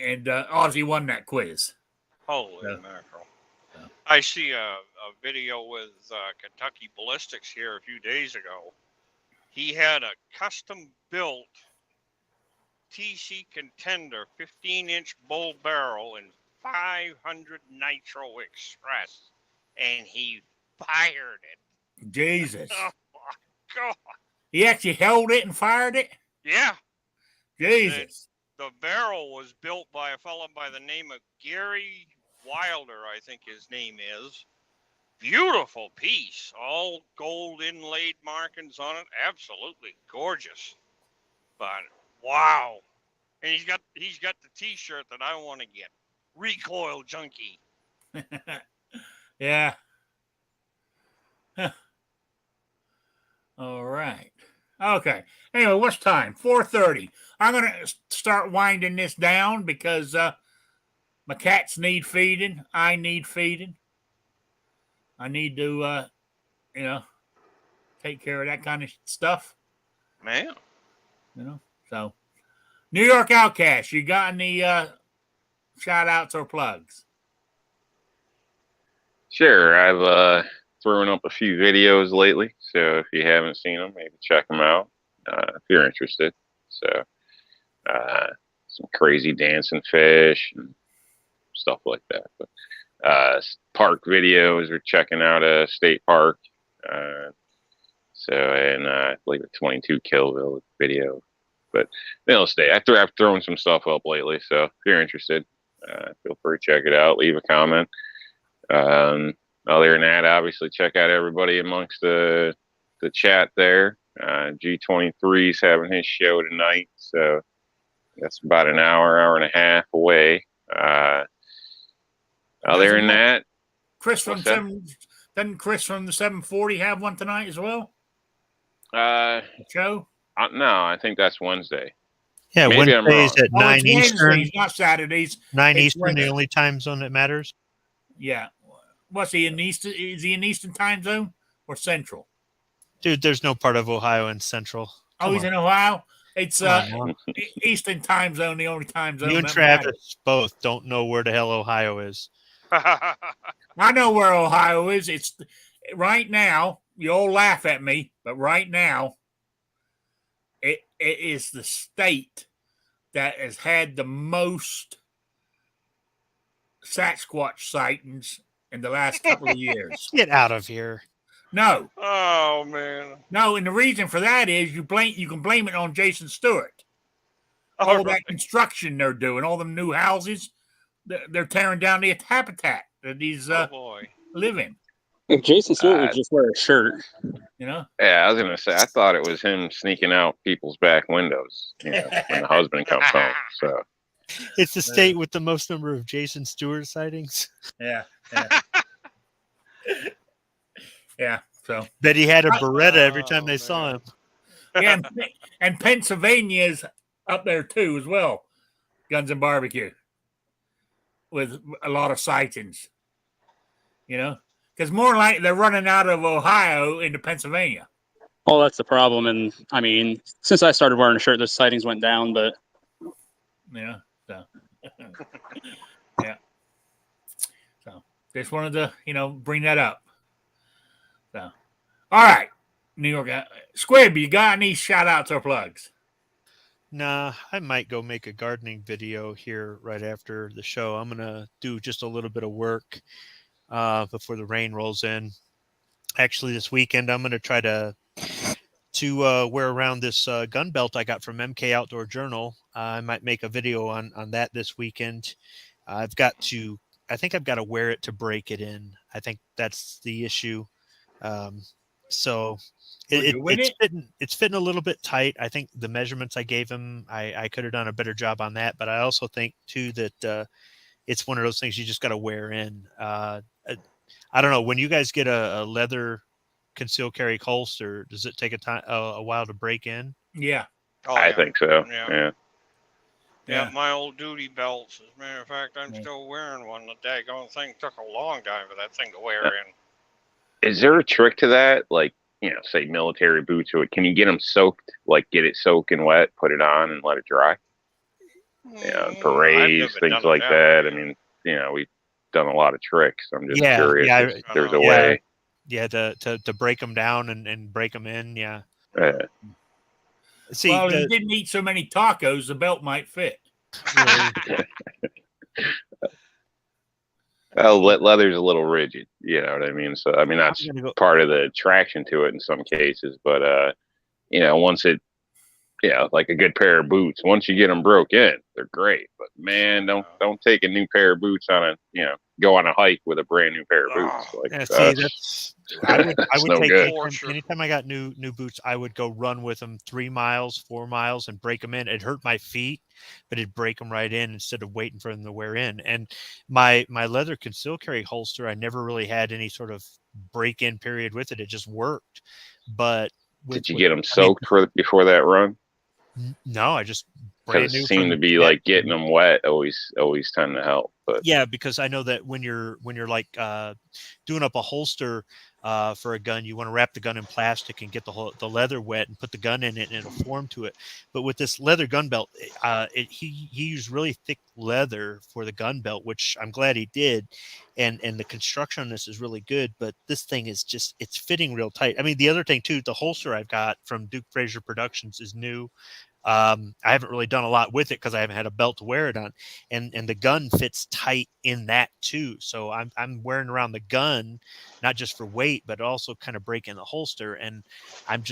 And Ozzy won that quiz. Holy mackerel. I see a video with Kentucky Ballistics here a few days ago. He had a custom-built TC Contender 15-inch bull barrel and 500 Nitro Express, and he fired it. Jesus. Oh, my God. He actually held it and fired it? Yeah. Jesus. The barrel was built by a fellow by the name of Gary Wilder, I think his name is. Beautiful piece. All gold inlaid markings on it. Absolutely gorgeous. But wow. And he's got the t-shirt that I want to get. Recoil junkie. Yeah. Huh. All right. Okay. Anyway, what's time? 4:30. I'm going to start winding this down because my cats need feeding. I need feeding. I need to, take care of that kind of stuff. Man. You know, so New York Outcast, you got any shout outs or plugs? Sure. I've thrown up a few videos lately, so if you haven't seen them, maybe check them out. if you're interested. So some crazy dancing fish and stuff like that. But park videos, we're checking out a state park. And I believe a 22 kill video. But they'll stay. I've thrown some stuff up lately, so if you're interested, feel free to check it out. Leave a comment. Other than that, obviously check out everybody amongst the chat there. G23 is having his show tonight, so that's about an hour and a half away. Other than that, Chris from doesn't Chris from the 740 have one tonight as well? Show? No, I think that's Wednesday. Yeah, Maybe I'm Wednesdays wrong. at 9 Eastern. Wednesdays, not Saturdays. 9 It's Eastern, Wednesday. the only time zone that matters. Yeah. What's he in Eastern? Is he in Eastern time zone or Central? Dude, there's no part of Ohio in Central. Oh, he's in Ohio? It's Come on Eastern time zone, the only time zone. you and that Travis matters. both don't know where the hell Ohio is. I know where Ohio is. It's right now. You all laugh at me, but right now, it is the state that has had the most Sasquatch sightings in the last couple of years. Get out of here. No, Oh man. no, and the reason for that is you can blame it on Jason Stewart. All that construction they're doing, all them new houses, they're tearing down the habitat that these Oh boy. live in. If Jason Stewart would just wear a shirt. You know? Yeah, I was gonna say I thought it was him sneaking out people's back windows, when the husband comes home. So It's the state with the most number of Jason Stewart sightings. Yeah. Yeah. So Bet he had a Beretta every time Oh, they saw him. yeah, and Pennsylvania's up there too as well. Guns and Barbecue with a lot of sightings. Because more like they're running out of Ohio into Pennsylvania. Well, that's the problem. And I mean, since I started wearing a shirt, those sightings went down. But Yeah. So yeah. So just wanted to bring that up. So all right, New York Squib, you got any shout outs or plugs? Nah, I might go make a gardening video here right after the show. I'm going to do just a little bit of work before the rain rolls in. Actually, this weekend, I'm going to try to wear around this gun belt I got from MK Outdoor Journal. I might make a video on that this weekend. I think I've got to wear it to break it in. I think that's the issue. So it's fitting a little bit tight. I think the measurements I gave him, I could have done a better job on that. But I also think too that it's one of those things you just got to wear in. I don't know, when you guys get a leather concealed carry holster, does it take a while to break in? Yeah. Oh, I think so. Yeah. Yeah. Yeah, my old duty belts. As a matter of fact, I'm still wearing one. The daggone thing took a long time for that thing to wear in. Is there a trick to that? Like, say military boots, or can you get them soaked? Like, get it soaking wet, put it on, and let it dry? Parades, things like that. I mean, we've done a lot of tricks. I'm just curious if there's a way. Yeah, to break them down and break them in. Yeah. See, well, if you didn't eat so many tacos, the belt might fit. Well, leather's a little rigid, you know what I mean? So, I mean, that's part of the attraction to it in some cases. But, once it, like a good pair of boots, once you get them broke in, they're great. But, man, don't take a new pair of boots go on a hike with a brand new pair of boots. I would no take good. anytime I got new boots, I would go run with them 3 miles, 4 miles, and break them in. It hurt my feet, but it'd break them right in instead of waiting for them to wear in. And my leather concealed carry holster, I never really had any sort of break-in period with it. It just worked. But did you get them soaked before that run? No, I just brand Because new it seemed to from be like getting them wet always tend to help. But yeah, because I know that when you're like doing up a holster for a gun, you want to wrap the gun in plastic and get the leather wet and put the gun in it, and it'll form to it. But with this leather gun belt, he used really thick leather for the gun belt, which I'm glad he did, and the construction on this is really good. But this thing is just it's fitting real tight. I mean, the other thing too, the holster I've got from Duke Fraser Productions is new. I haven't really done a lot with it because I haven't had a belt to wear it on, and the gun fits tight in that too. So I'm wearing around the gun, not just for weight, but also kind of break in the holster. And I'm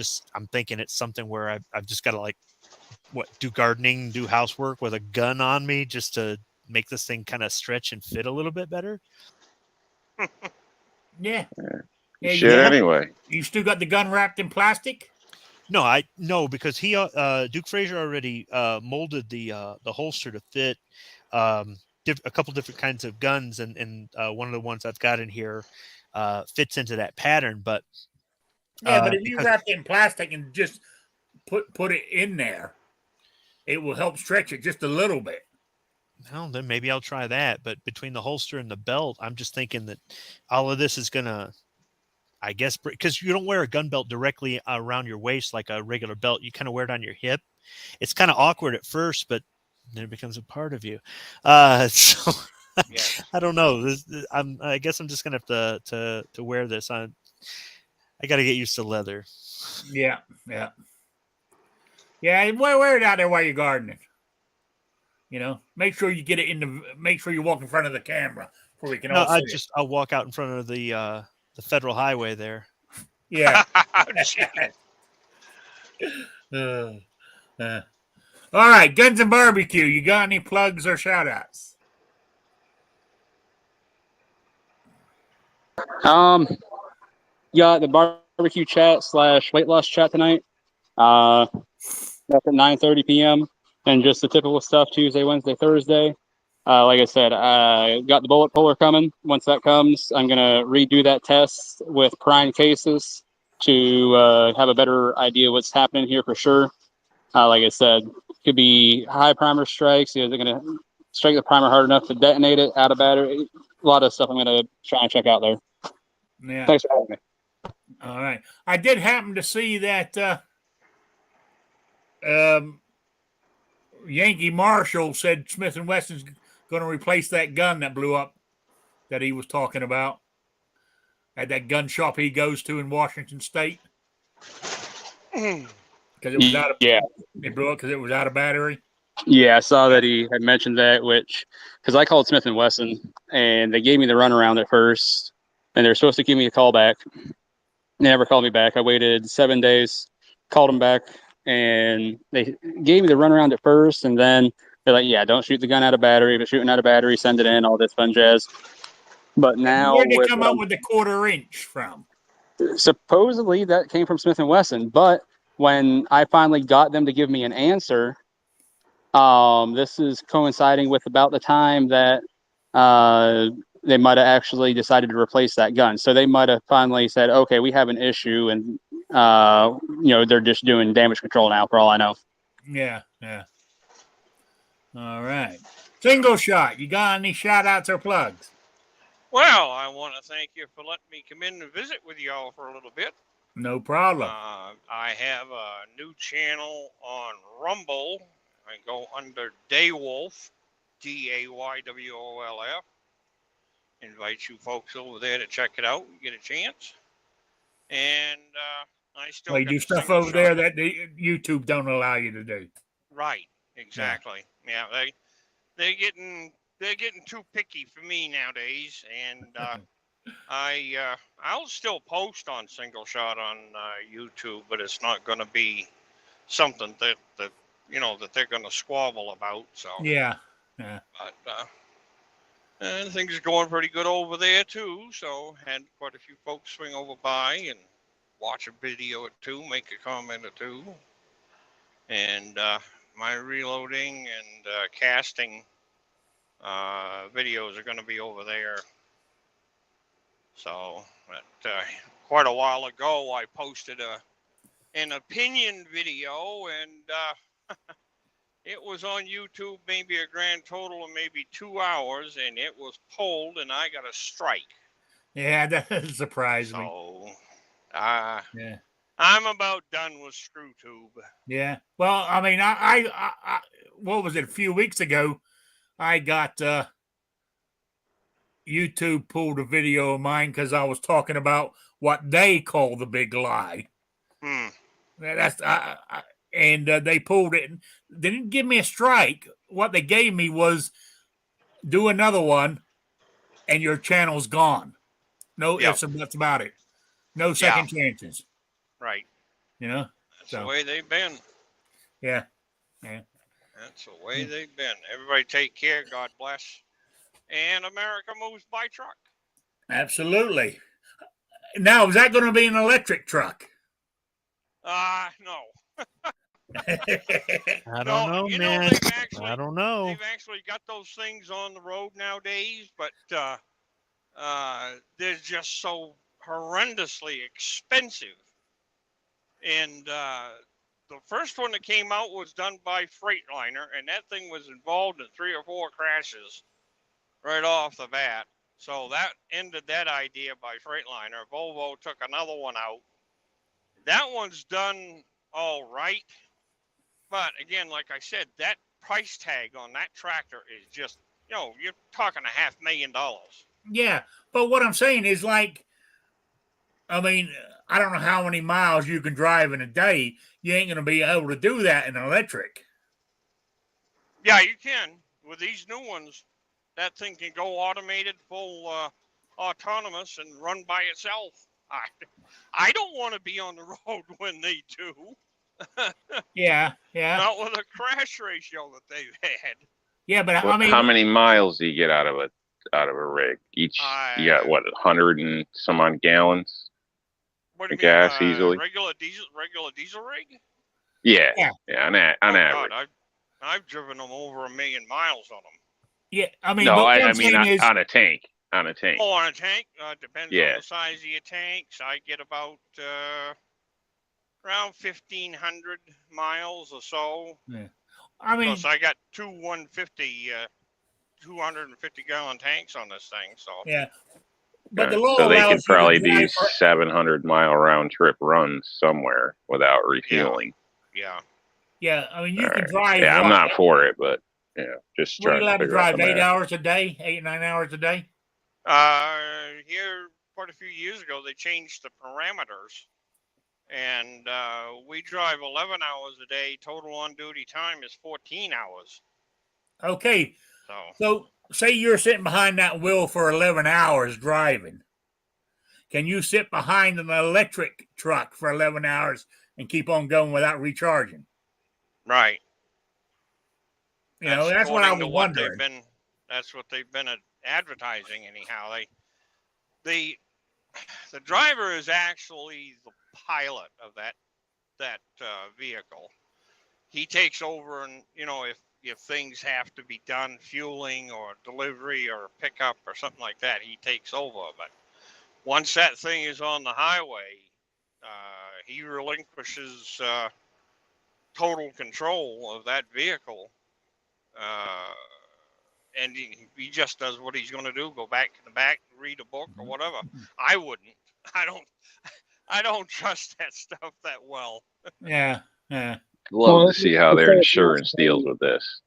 thinking it's something where I've just got to like do gardening, do housework with a gun on me just to make this thing kind of stretch and fit a little bit better. Yeah. you Yeah, should anyway. You still got the gun wrapped in plastic? No, because he Duke Fraser already molded the holster to fit a couple different kinds of guns, and one of the ones I've got in here fits into that pattern. But Yeah, but if you because wrap it in plastic and just put it in there, it will help stretch it just a little bit. well, then maybe I'll try that. But between the holster and the belt, I'm just thinking that all of this is gonna, I guess, because you don't wear a gun belt directly around your waist like a regular belt. You kind of wear it on your hip. It's kind of awkward at first, but then it becomes a part of you. So Yes. I don't know. I guess I'm just gonna have to wear this on. I got to get used to leather. Yeah. Yeah. Yeah. Wear it out there while you're gardening. You know, make sure you get it make sure you walk in front of the camera where we can No, all see it. I'll walk out in front of the federal highway there. Yeah. Gee. Uh, uh. All right. Guns and barbecue. You got any plugs or shout outs? Got the barbecue chat / weight loss chat tonight. That's at 9:30 p.m. and just the typical stuff Tuesday, Wednesday, Thursday. Like I said, I got the bullet puller coming. Once that comes, I'm gonna redo that test with prime cases to have a better idea what's happening here for sure. Like I said, could be high primer strikes. Is it gonna strike the primer hard enough to detonate it out of battery? A lot of stuff I'm gonna try and check out there. Yeah. Thanks for having me. All right. I did happen to see that Yankee Marshall said Smith & Wesson's going to replace that gun that blew up that he was talking about at that gun shop he goes to in Washington State. Because it was it blew up because it was out of battery. Yeah, I saw that he had mentioned that, which, because I called Smith & Wesson, and they gave me the runaround at first, and they're supposed to give me a call back. They never called me back. I waited 7 days, called them back, and they gave me the runaround at first, and then they're like, yeah, don't shoot the gun out of battery. If it's shooting out of battery, send it in, all this fun jazz. But now, Where'd they come up with the 1/4 inch from? supposedly that came from Smith & Wesson, but when I finally got them to give me an answer, this is coinciding with about the time that they might have actually decided to replace that gun. So they might have finally said, okay, we have an issue, and they're just doing damage control now, for all I know. Yeah, yeah. All right. Single shot. You got any shout outs or plugs? Well, I want to thank you for letting me come in and visit with y'all for a little bit. No problem. I have a new channel on Rumble. I go under Daywolf, DAYWOLF. Invite you folks over there to check it out. Get a chance. And I still Well, you got do the stuff single over shot. there that the YouTube don't allow you to do. Right. Exactly. Yeah. They're getting too picky for me nowadays, and I'll still post on single shot on YouTube, but it's not going to be something that they're going to squabble about. So Yeah. but and things are going pretty good over there too. So had quite a few folks swing over by and watch a video or two, make a comment or two, and my reloading and casting videos are going to be over there. So, quite a while ago, I posted an opinion video, and It was on YouTube, maybe a grand total of maybe 2 hours, and it was pulled, and I got a strike. Yeah, that surprised me. So, Yeah. I'm about done with ScrewTube. Yeah. Well, I mean, I what was it? A few weeks ago, I got YouTube pulled a video of mine because I was talking about what they call the big lie. That's and they pulled it. They didn't give me a strike. What they gave me was do another one, and your channel's gone. No ifs and buts about it. No second chances. Right. You know? That's the way they've been. Yeah. Yeah. That's the way they've been. Everybody take care. God bless. And America moves by truck. Absolutely. Now, is that going to be an electric truck? No. I don't know, man. I don't know. They've actually got those things on the road nowadays, but they're just so horrendously expensive. And the first one that came out was done by Freightliner, and that thing was involved in 3 or 4 crashes right off the bat. So that ended that idea by Freightliner. Volvo took another one out. That one's done all right. But again, like I said, that price tag on that tractor is just, you're talking $500,000. Yeah. But what I'm saying is like, I mean, I don't know how many miles you can drive in a day. You ain't going to be able to do that in electric. Yeah, you can. With these new ones, that thing can go automated, full autonomous, and run by itself. I don't want to be on the road when they do. Yeah. Not with a crash ratio that they've had. Yeah, but I mean, how many miles do you get out of a rig? Each you got 100 and some odd gallons what do of you mean, gas easily. Regular diesel rig? Yeah. On average. God, I've driven them over 1 million miles on them. Yeah, I mean, no, but I mean on a tank. On a tank. Oh, on a tank? Depends on the size of your tanks. I get about around 1,500 miles or so. Yeah. I mean, so I got 250-gallon tanks on this thing. So yeah, but the law so they could allows you probably to do drive 700-mile round trip runs somewhere without refueling. Yeah, I mean, you can drive. Yeah, I'm not for it, but just What are trying you allowed to figure out drive? the 8 math. hours a day, 8 9 hours a day. Here, quite a few years ago, they changed the parameters, and we drive 11 hours a day. Total on-duty time is 14 hours. Okay, so say you're sitting behind that wheel for 11 hours driving. Can you sit behind an electric truck for 11 hours and keep on going without recharging? Right. That's what I was wondering. That's what they've been advertising anyhow. The driver is actually the pilot of that vehicle. He takes over, and if things have to be done, fueling or delivery or pickup or something like that, he takes over. But once that thing is on the highway, he relinquishes total control of that vehicle. And he just does what he's going to do, go back in the back, read a book or whatever. I wouldn't. I don't trust that stuff that well. Yeah. Love to see how their insurance deals with this.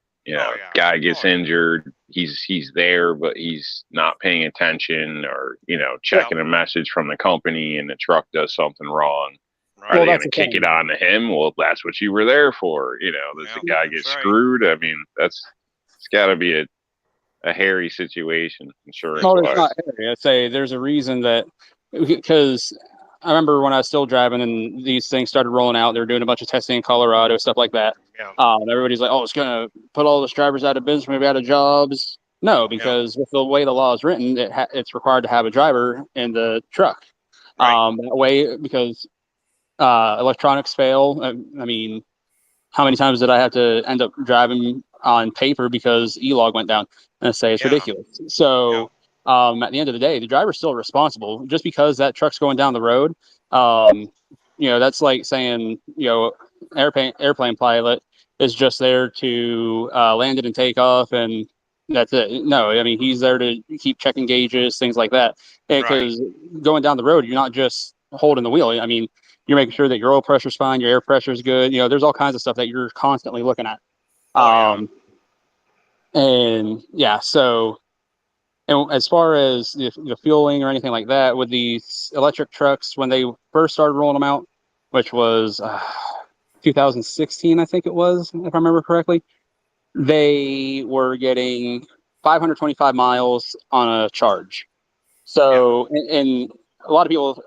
Guy gets injured, he's there, but he's not paying attention, or checking a message from the company, and the truck does something wrong. Right. Are they going to kick it on to him? Well, that's what you were there for. Does the guy get screwed? I mean, it's got to be a hairy situation. Insurance. No, it's not hairy. I'd say there's a reason that, because I remember when I was still driving and these things started rolling out, they were doing a bunch of testing in Colorado, stuff like that. Everybody's like, oh, it's going to put all the drivers out of business, maybe out of jobs. No, because with the way the law is written, it's required to have a driver in the truck. That way, because electronics fail. I mean, how many times did I have to end up driving on paper because E-log went down? And I say it's ridiculous. So at the end of the day, the driver's still responsible. Just because that truck's going down the road, that's like saying, airplane pilot, is just there to land it and take off, and that's it. No, I mean, he's there to keep checking gauges, things like that. Because going down the road, you're not just holding the wheel. I mean, you're making sure that your oil pressure's fine, your air pressure is good. You know, there's all kinds of stuff that you're constantly looking at. And yeah, so, and as far as the fueling or anything like that, with these electric trucks, when they first started rolling them out, which was 2016, I think it was, if I remember correctly, they were getting 525 miles on a charge. So, and a lot of people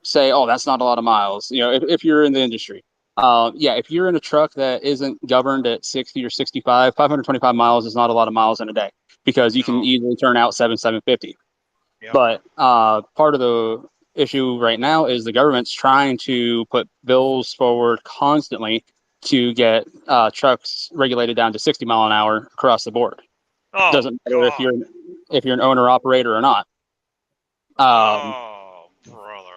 say, oh, that's not a lot of miles, you know, if you're in the industry. Yeah, if you're in a truck that isn't governed at 60 or 65, 525 miles is not a lot of miles in a day, because you can easily turn out 750. But part of the issue right now is the government's trying to put bills forward constantly to get trucks regulated down to 60 mile an hour across the board. Doesn't matter if you're an owner operator or not. Oh, brother.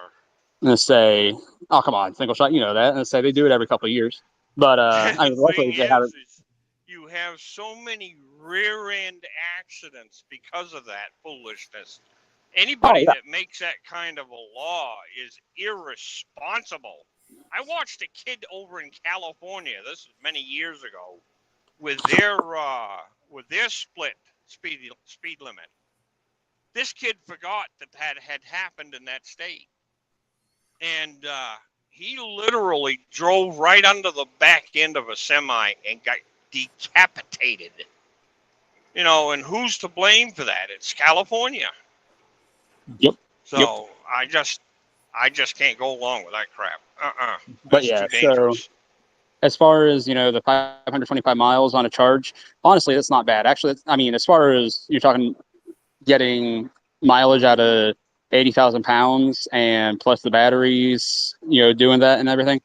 And say, oh, come on, single shot, you know that. And say they do it every couple of years. But I mean, luckily they have it. You have so many rear end accidents because of that foolishness. Anybody that makes that kind of a law is irresponsible. I watched a kid over in California, this is many years ago, with their split speed limit. This kid forgot that had happened in that state. And he literally drove right under the back end of a semi and got decapitated. You know, and who's to blame for that? It's California. Yep. So I just can't go along with that crap. But yeah, so as far as, you know, the 525 miles on a charge, honestly, that's not bad. Actually, I mean, as far as you're talking getting mileage out of 80,000 pounds and plus the batteries, you know, doing that and everything,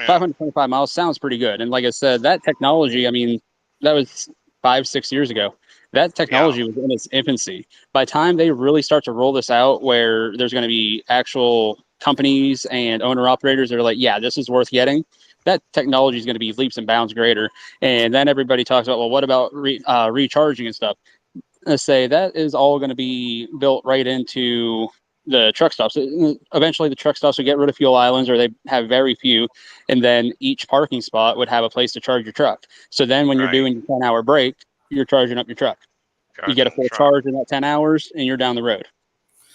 525 miles sounds pretty good. And like I said, that technology, I mean, that was 5-6 years ago. That technology was in its infancy. By the time they really start to roll this out, where there's going to be actual companies and owner operators that are like, yeah, this is worth getting, that technology is going to be leaps and bounds greater. And then everybody talks about, well, what about recharging and stuff? Let's say that is all going to be built right into the truck stops. Eventually, the truck stops would get rid of fuel islands, or they have very few, and then each parking spot would have a place to charge your truck. So then when you're doing your 10-hour break, you're charging up your truck. You get a full charge in that 10 hours, and you're down the road.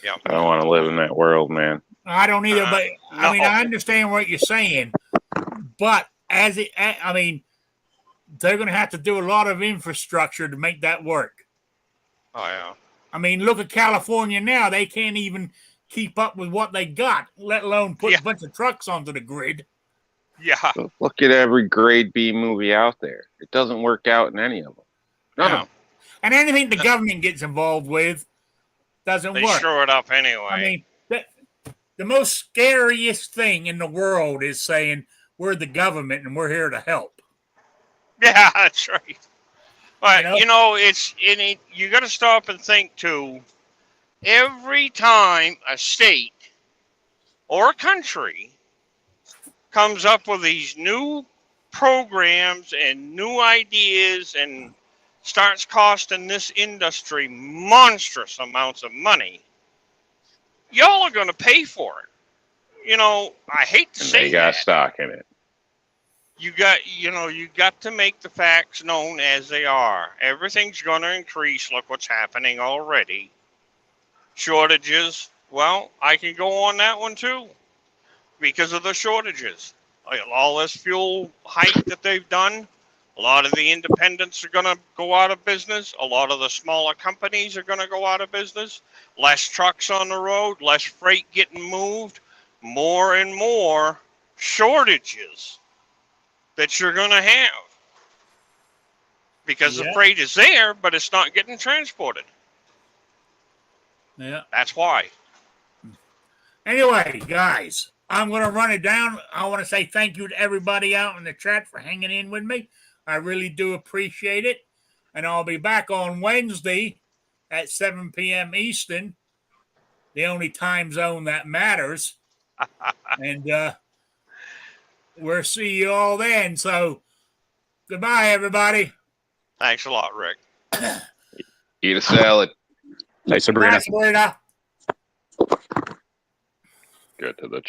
Yeah, I don't want to live in that world, man. I don't either, but I mean, I understand what you're saying, but I mean, they're going to have to do a lot of infrastructure to make that work. Oh, yeah. I mean, look at California now. They can't even keep up with what they got, let alone put a bunch of trucks onto the grid. Yeah. Look at every grade B movie out there. It doesn't work out in any of them. None of them. And anything the government gets involved with doesn't work. They screw it up anyway. I mean, the most scariest thing in the world is saying we're the government and we're here to help. Yeah, that's right. But, you know, you got to stop and think, too. Every time a state or a country comes up with these new programs and new ideas and starts costing this industry monstrous amounts of money, y'all are going to pay for it. You know, I hate to say that. They got stock in it. You got to make the facts known as they are. Everything's going to increase. Look what's happening already. Shortages. Well, I can go on that one too, because of the shortages. All this fuel hike that they've done, a lot of the independents are going to go out of business. A lot of the smaller companies are going to go out of business. Less trucks on the road, less freight getting moved, more and more shortages that you're going to have, because the freight is there, but it's not getting transported. Yeah. That's why. Anyway, guys, I'm going to run it down. I want to say thank you to everybody out in the chat for hanging in with me. I really do appreciate it. And I'll be back on Wednesday at 7 p.m. Eastern, the only time zone that matters. And we'll see you all then. So Goodbye, everybody. Thanks a lot, Rick. Eat a salad. Hey, Sabrina. Bye, Sabrina. Good to the